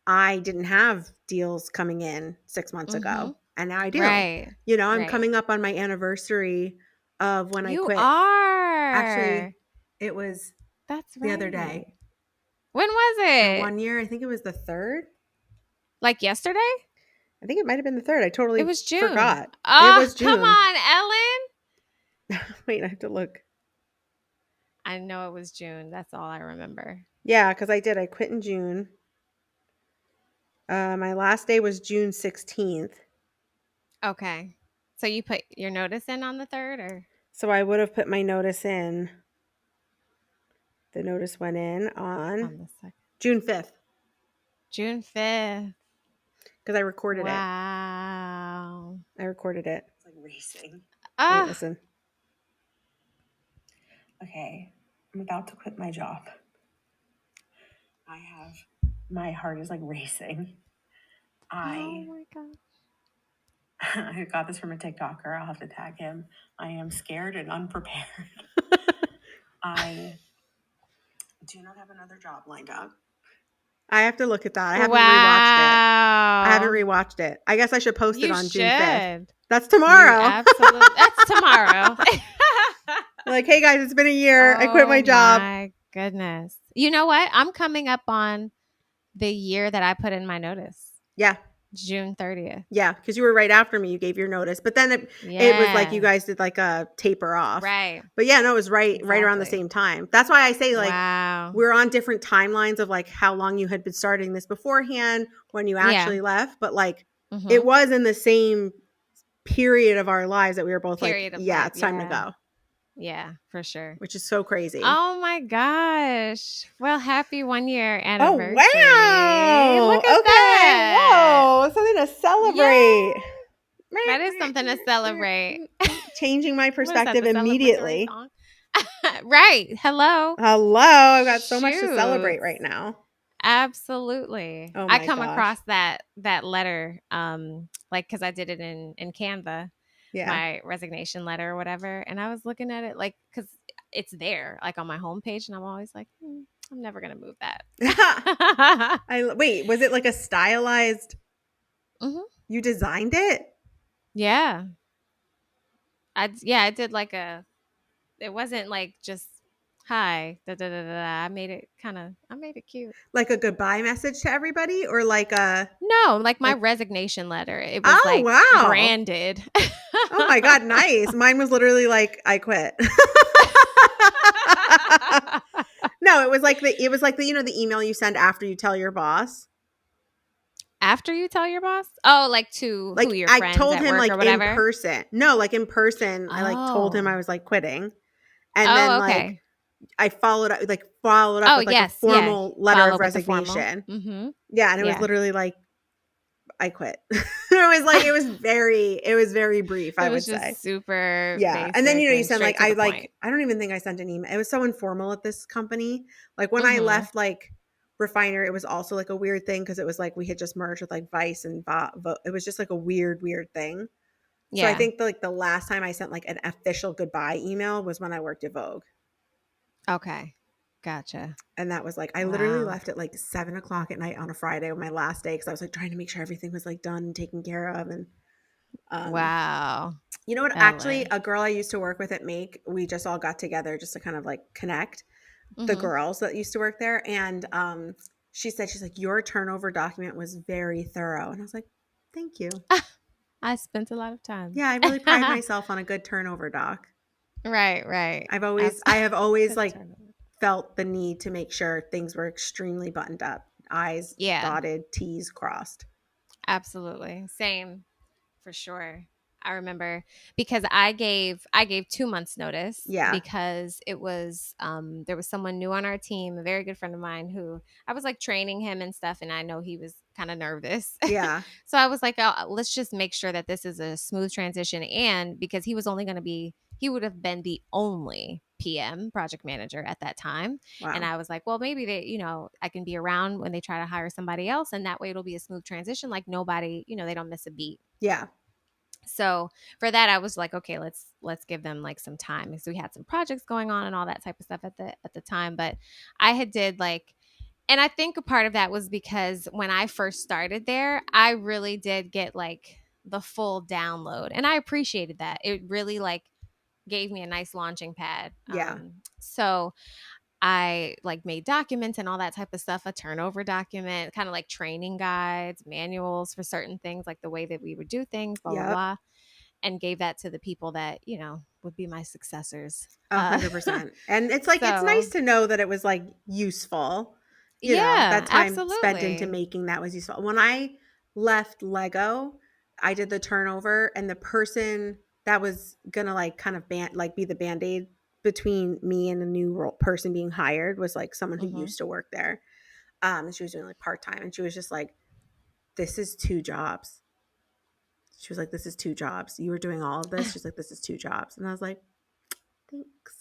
I didn't have deals coming in 6 months ago, and now I do. Right. I'm coming up on my anniversary of when I quit. You are. Actually, it was that's the other day. When was it? For 1 year. I think it was the 3rd. Like yesterday? I think it might have been the 3rd. I totally It was June. Forgot. Oh, it was June. Come on, Ellyn. Wait, I have to look. I know it was June. That's all I remember. Yeah, because I did. I quit in June. My last day was June 16th. Okay. So you put your notice in on the 3rd, or? So I would have put my notice in. The notice went in on the 2nd. June 5th. June 5th. Because I recorded it. Wow. I recorded it. It's like racing. Ah. Wait, listen. Okay. I'm about to quit my job. My heart is like racing. Oh my gosh. I got this from a TikToker. I'll have to tag him. I am scared and unprepared. I do not have another job lined up. I have to look at that. I haven't rewatched it. I haven't rewatched it. I guess I should post it on June 5th. That's tomorrow. Absolutely. That's tomorrow. Like, hey guys, it's been a year. I quit my job. Oh my goodness. You know what? I'm coming up on the year that I put in my notice. Yeah. June 30th. Yeah, because you were right after me. You gave your notice. But then it was like you guys did like a taper off. Right. But yeah, no, it was right around the same time. That's why I say like we're on different timelines of like how long you had been starting this beforehand, when you actually left. But like it was in the same period of our lives that we were both Period like, of yeah, life. it's time to go. Yeah, for sure. Which is so crazy. Oh my gosh. Well, happy 1 year Oh, anniversary. wow. Look at Okay. that. Whoa. Something to celebrate. Yeah. That is something to celebrate. Changing my What is that, perspective the celebratory immediately. song? Right. Hello. Hello. I've got so much to Shoot. celebrate right now. Absolutely. Oh I my come gosh. across that letter, like, because I did it in Canva, Yeah. my resignation letter or whatever, and I was looking at it like, because it's there like on my homepage, and I'm always like, I'm never gonna move that. Wait, was it like a stylized? Mm-hmm. You designed it? Yeah. I did like it wasn't like just hi da da da da. I made it cute. Like a goodbye message to everybody, or like a No, like my resignation letter. It was Oh, like wow. branded. Oh my God, nice. Mine was literally like, I quit. No, it was like the the email you send after you tell your boss. After you tell your boss? Oh, like to Like, who, your I friends told at him work or like in whatever? person. No, like in person, I like told him I Oh. was like quitting. And then Oh, like okay. I followed up Oh, with like a yes. Yeah. formal letter Follow of with the formal. resignation. Mm-hmm. Yeah, and it was Yeah. literally like I quit. It was very brief, I It would was say. just super Yeah. And then basic you and send straight like to the point. I don't even think I sent an email. It was so informal at this company. Like when I Mm-hmm. left like Refiner, it was also like a weird thing because it was like we had just merged with like Vice and it was just like a weird thing. So I Yeah. think the last time I sent like an official goodbye email was when I worked at Vogue. Okay. Gotcha. And that was like, I literally Wow. left at like 7:00 at night on a Friday on my last day because I was like trying to make sure everything was like done and taken care of. And Wow. you know what? Actually, Ellyn. a girl I used to work with at Make, we just all got together just to kind of like connect. The Mm-hmm. girls that used to work there, and she's like, your turnover document was very thorough, and I was like, thank you. I spent a lot of time. Yeah, I really pride myself on a good turnover doc. Right. Right. I have always Good like turnover. felt the need to make sure things were extremely buttoned up, I's Yeah. dotted, T's crossed. Absolutely. Same. For sure. I remember because I gave 2 months notice Yeah, because it was there was someone new on our team, a very good friend of mine who I was like training him and stuff, and I know he was kind of nervous. yeah, So I was like, oh, let's just make sure that this is a smooth transition, and because he would have been the only PM project manager at that time. And wow, I was like, well, maybe I can be around when they try to hire somebody else, and that way it'll be a smooth transition, like nobody, they don't miss a beat. yeah, So for that, I was like, okay, let's give them like some time because we had some projects going on and all that type of stuff at the time. But I had did like, and I think a part of that was because when I first started there, I really did get like the full download, and I appreciated that. It really like gave me a nice launching pad. yeah, So I like made documents and all that type of stuff, a turnover document, kind of like training guides, manuals for certain things, like the way that we would do things, blah, blah, yep. blah, and gave that to the people that, would be my successors. 100%. And it's like, it's So, nice to know that it was like useful, yeah, that time spent into absolutely. making that was useful. When I left Lego, I did the turnover, and the person that was gonna like kind of be the band-aid between me and a new person being hired was like someone who Mm-hmm. used to work there. And she was doing like part-time, and she was just like, this is 2 jobs. She was like, this is 2 jobs. You were doing all of this. She's like, this is 2 jobs. And I was like, thanks.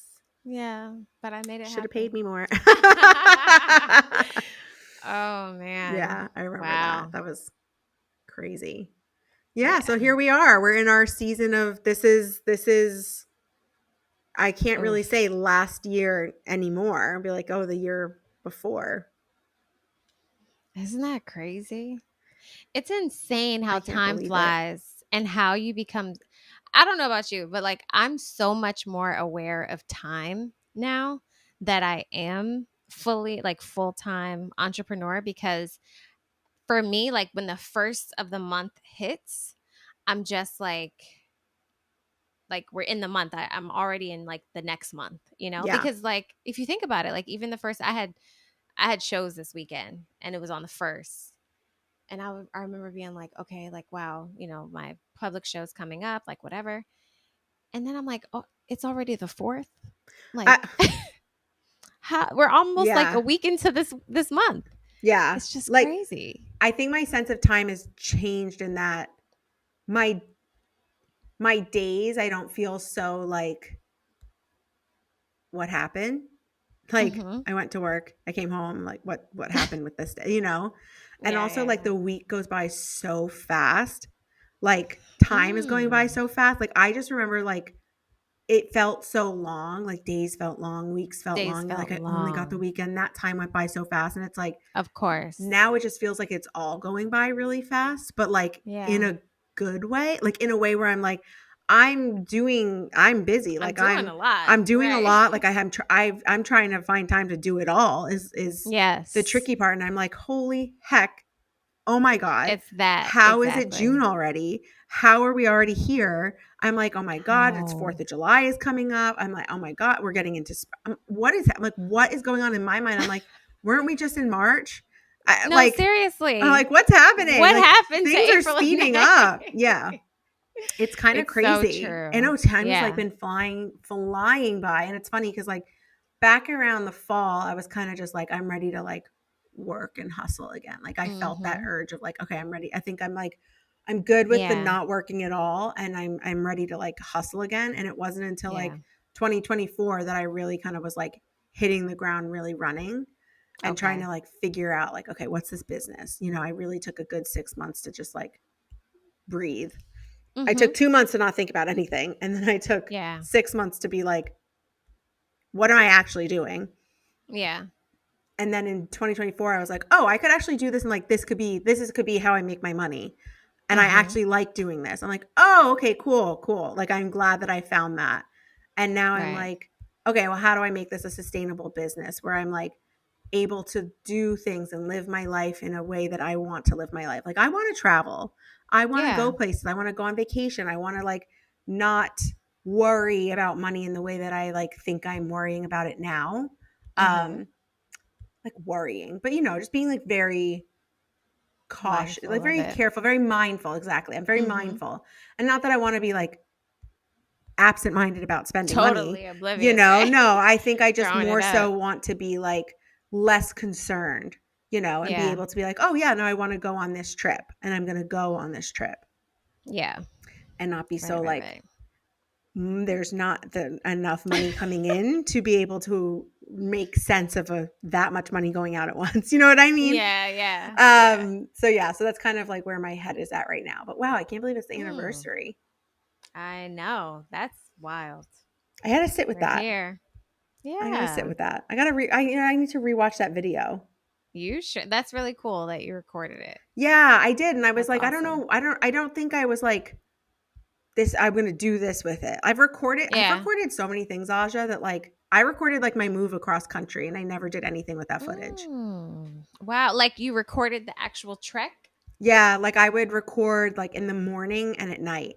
Yeah, but I made it Should have paid happen. me more. Oh, man. Yeah, I remember that. Wow. That was crazy. Yeah, so here we are. We're in our season of this is I can't really Oof. say last year anymore. I'll be like, oh, the year before. Isn't that crazy? It's insane I how can't time believe it. flies and how you become. I don't know about you, but like I'm so much more aware of time now that I am fully like full-time entrepreneur, because for me, like when the first of the month hits, I'm just like we're in the month. I'm already in like the next month, Yeah. because like if you think about it, like even the first I had shows this weekend and it was on the first. And I remember being like, okay, like, wow, my public show's coming up, like whatever. And then I'm like, oh, it's already the 4th. Like, we're almost like a week into this month. Yeah. It's just like, crazy. I think my sense of time has changed in that my days, I don't feel so like, what happened? Like, I went to work, I came home, like, what happened with this day, And also, like, the week goes by so fast. Like, time is going by so fast. Like, I just remember, like, it felt so long. Like, days felt long, weeks felt long. Like, I only got the weekend. That time went by so fast. And it's like, of course. Now it just feels like it's all going by really fast, but like in a good way, like in a way where I'm like, I'm busy. Like I'm doing a lot. I'm doing a lot. Like I'm trying to find time to do it all is the tricky part. And I'm like, holy heck. Oh my God. It's that. How is it June already? How are we already here? I'm like, oh my God, it's 4th of July is coming up. I'm like, oh my God, we're getting into, what is that? Like, what is going on in my mind? I'm like, weren't we just in March? No, like, seriously. I'm like, what's happening? What like, happened? Things to are April speeding up. Yeah. It's kind of crazy. So true. I know time has like been flying by. And it's funny because like back around the fall, I was kind of just like, I'm ready to like work and hustle again. Like I felt that urge of like, okay, I'm ready. I think I'm like, I'm good with the not working at all. And I'm ready to like hustle again. And it wasn't until like 2024 that I really kind of was like hitting the ground really running and trying to like figure out like, okay, what's this business? I really took a good 6 months to just like breathe. I took 2 months to not think about anything. And then I took 6 months to be like, what am I actually doing? Yeah. And then in 2024, I was like, oh, I could actually do this. And like, this could be how I make my money. And I actually like doing this. I'm like, oh, okay, cool. Like, I'm glad that I found that. And now I'm like, okay, well, how do I make this a sustainable business where I'm like able to do things and live my life in a way that I want to live my life? Like, I want to travel. I want to go places. I want to go on vacation. I want to like not worry about money in the way that I like think I'm worrying about it now. Like worrying, but just being like very cautious, like very careful, very mindful. Exactly. I'm very mindful. And not that I want to be like absent-minded about spending money. Oblivious. No, I think I just more so want to be like less concerned, and be able to be like, oh yeah, no, I want to go on this trip and I'm going to go on this trip. Yeah. And not be so there's not enough money coming in to be able to make sense of that much money going out at once. You know what I mean? Yeah. So that's kind of like where my head is at right now. But wow, I can't believe it's the anniversary. I know. That's wild. I had to sit with that. Here. Yeah. I gotta sit with that. I need to rewatch that video. You should. That's really cool that you recorded it. Yeah, I did. And I was like, awesome. I don't know. I don't think I was like, this, I'm going to do this with it. I've recorded so many things, Aja, that like I recorded like my move across country and I never did anything with that footage. Wow. Like you recorded the actual trek? Yeah. Like I would record like in the morning and at night.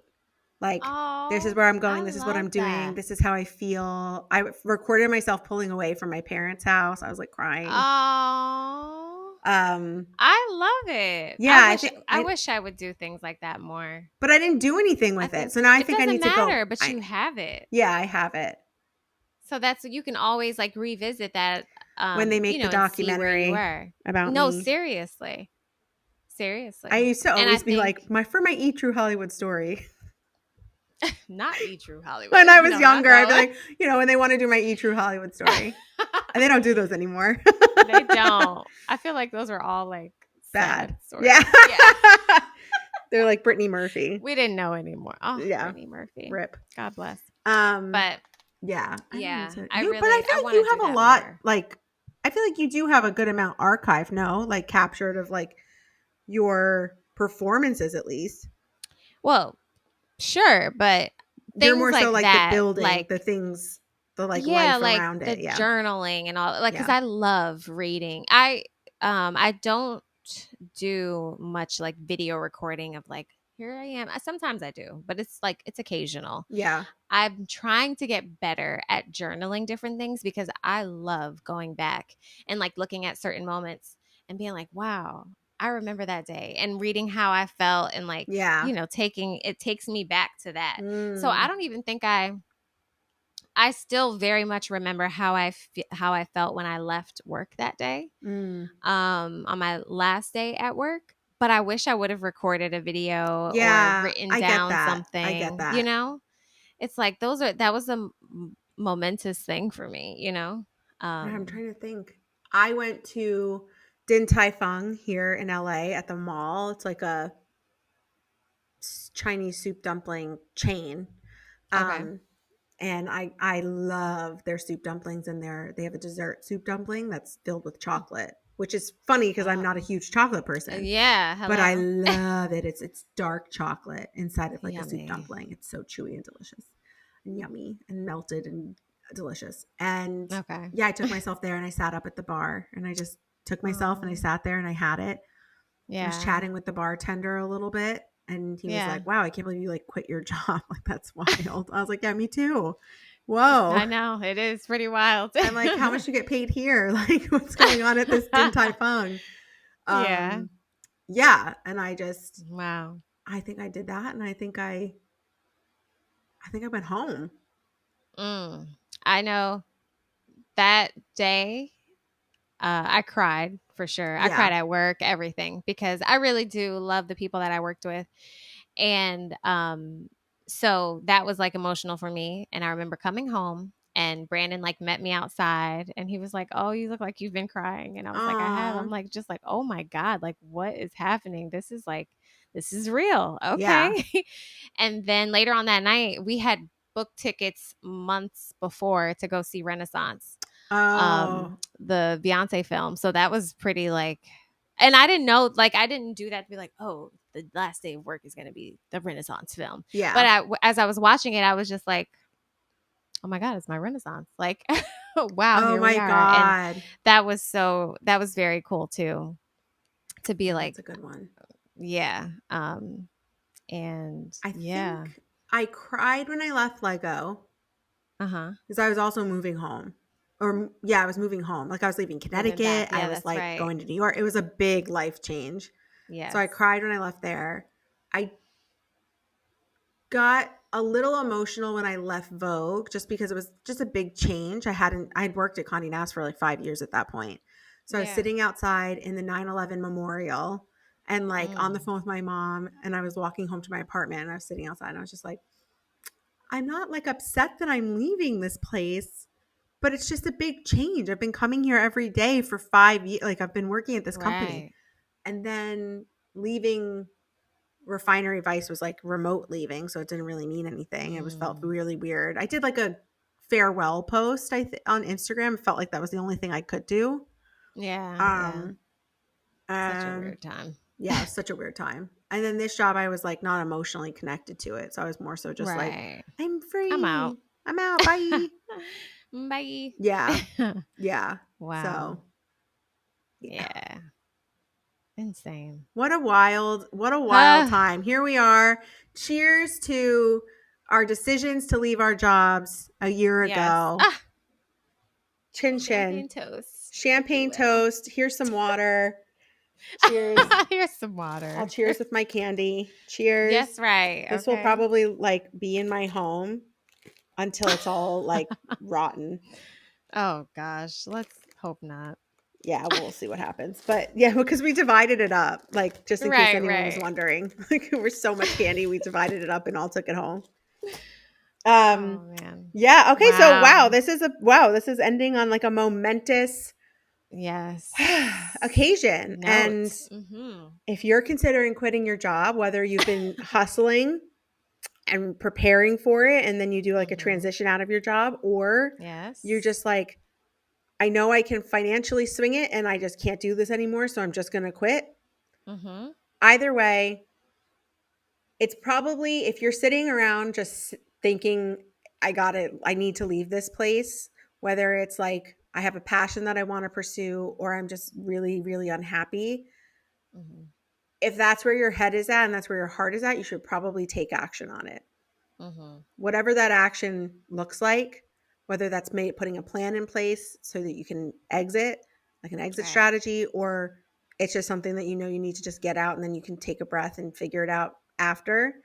Like, this is where I'm going. This is what I'm doing. This is how I feel. I recorded myself pulling away from my parents' house. I was like crying. I love it. Yeah. I wish I would do things like that more. But I didn't do anything with it. So now I think I need to go. It doesn't matter, but you have it. Yeah, I have it. So you can always like revisit that. When they make the documentary about me. No, seriously. I used to always be like, for my E! True Hollywood story. Not E! True Hollywood. When I was younger, I'd be like, when they want to do my E! True Hollywood story. And they don't do those anymore. They don't. I feel like those are all like bad stories. Yeah. They're like Brittany Murphy. We didn't know anymore. Oh, yeah. Brittany Murphy. Rip. God bless. But yeah. But I feel like you have a lot more. Like I feel like you do have a good amount archived, like captured of like your performances at least. Well, sure, but you're more like so like that, the building, like the things, the like life around it. Yeah, journaling and all. Like, because I love reading. I don't do much like video recording of like, here I am. Sometimes I do, but it's occasional. Yeah. I'm trying to get better at journaling different things because I love going back and like looking at certain moments and being like, wow, I remember that day and reading how I felt and like, Yeah. it takes me back to that. So Mm. I don't even think I still very much remember how I felt when I left work that day. Mm. On my last day at work, but I wish I would have recorded a video or Yeah, written I get down that. I get something, that. It's like that was a momentous thing for me, I'm Um, trying to think. I went to Din Tai Fung here in LA at the mall. It's like a Chinese soup dumpling chain. okay. Um, and I love their soup dumplings, and they have a dessert soup dumpling that's filled with Mm. chocolate, which is funny because I'm not a Oh, huge chocolate person, yeah. but I Hello. love it. It's dark chocolate inside of like a soup Yummy. dumpling. It's so chewy and delicious and yummy and melted and delicious. And Okay. yeah, I took myself there and I sat up at the bar and I just took myself and I Oh, sat there and I had it. I was yeah. chatting with the bartender a little bit and he was Yeah. like, "Wow, I can't believe you like quit your job. Like that's wild." I was like, "Yeah, me too." Whoa. I know it is pretty wild. I'm like, "How much you get paid here? Like what's going on at this Din Tai Fung?" Yeah. Um yeah, and Wow. I think I did that and I think I went home. Mm. I know that day. I cried for sure. I Yeah. cried at work, everything, because I really do love the people that I worked with. And so that was like emotional for me. And I remember coming home and Brandon like met me outside and he was like, "Oh, you look like you've been crying." And I was like, "I have." Aw. I'm like, just like, "Oh my God, like what is happening? This is real." Yeah. Okay. And then later on that night, we had booked tickets months before to go see Renaissance, Oh. the Beyonce film. So that was pretty like, and I didn't know, like, I didn't do that to be like, oh, the last day of work is going to be the Renaissance film. But Yeah. as I was watching it, I was just like, oh my God, it's my Renaissance. Like, wow, Oh here we my are. And God. that was very cool too, to be Yeah, like, that's a good one. yeah. And I yeah. think I cried when I left Lego Uh huh. because I was also moving home. Or yeah, I was moving home. Like I was leaving Moving back. Connecticut. I Yeah, was that's like right. going to New York. It was a big life change. So Yes. I cried when I left there. I got a little emotional when I left Vogue just because it was just a big change. I'd worked at Condé Nast for like 5 years at that point. So I was Yeah. sitting outside in the 9/11 memorial and like on the Mm. phone with my mom and I was walking home to my apartment and I was sitting outside and I was just like, I'm not like upset that I'm leaving this place, but it's just a big change. I've been coming here every day for 5 years. Like I've been working at this company Right. and then leaving Refinery Vice was like remote leaving, so it didn't really mean anything. It was felt Mm. really weird. I did like a farewell post on Instagram. It felt like that was the only thing I could do. Yeah. Yeah. Um, Such a um, weird time. yeah, it was such a weird time. And then this job, I was like not emotionally connected to it, so I was more so just like, Right. I'm I'm out. free. I'm out. Bye. Bye. Yeah, yeah. Wow. So yeah, Yeah. Insane. what a wild Huh. time. Here we are. Cheers to our decisions to leave our jobs a year Yes. ago. Ah, Chin chin. champagne toast, if you Champagne will. toast. Here's some water. Cheers. Here's some I'll water. cheers with my candy. Cheers. Yes, right. This will Okay. probably like be in my home until it's all like rotten. Oh gosh. Let's hope not. Yeah, we'll see what happens. But yeah, because we divided it up, like just in case Right, anyone was right. wondering. Like there was so much candy, we divided it up and all took it home. Oh man. Yeah, okay, so Wow. this is ending on like a momentous Yes. occasion. And Notes. Mm-hmm. if you're considering quitting your job, whether you've been hustling and preparing for it and then you do like a Mm-hmm. transition out of your job, or you're Yes. just like, I know I can financially swing it and I just can't do this anymore, so I'm just going to quit. Mm-hmm. Either way, it's probably if you're sitting around just thinking, I need to leave this place, whether it's like I have a passion that I want to pursue or I'm just really, really unhappy. Mm-hmm. If that's where your head is at and that's where your heart is at, you should probably take action on it. Mm-hmm. Whatever that action looks like, whether that's putting a plan in place so that you can exit, like an exit Right. strategy, or it's just something that you need to just get out, and then you can take a breath and figure it out after.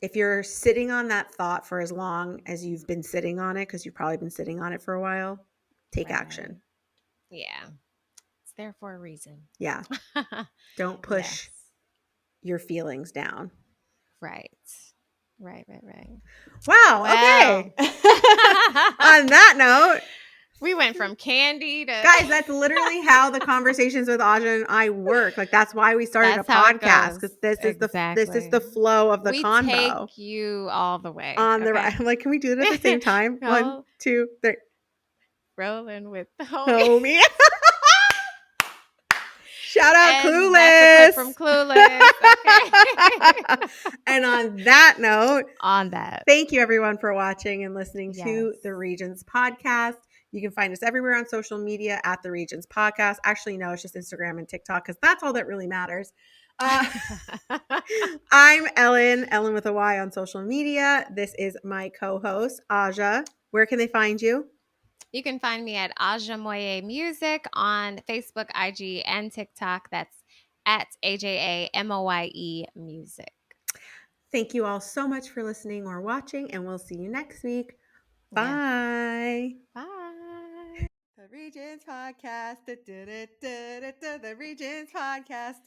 If you're sitting on that thought for as long as you've been sitting on it, because you've probably been sitting on it for a while, take action. Yeah. It's there for a reason. Yeah. Don't push your feelings down. Right. Wow. Okay. On that note, we went from candy to guys. That's literally how the conversations with Aja and I work. Like that's why we started a podcast, because this is the flow of the convo. We take you all the way on the right. I'm like, can we do it at the same time? 1, 2, 3. Rolling with the homie. Shout out Clueless. That's a clip from Clueless. Okay. And on that note, thank you everyone for watching and listening to the Regents podcast. You can find us everywhere on social media at the Regents podcast. Actually, no, it's just Instagram and TikTok, because that's all that really matters. I'm Ellyn with a Y on social media. This is my co-host, Aja. Where can they find you? You can find me at Aja Moye Music on Facebook, IG, and TikTok. That's at AJAMOYE Music. Thank you all so much for listening or watching, and we'll see you next week. Bye. Bye. The Regents podcast. The Regents podcast.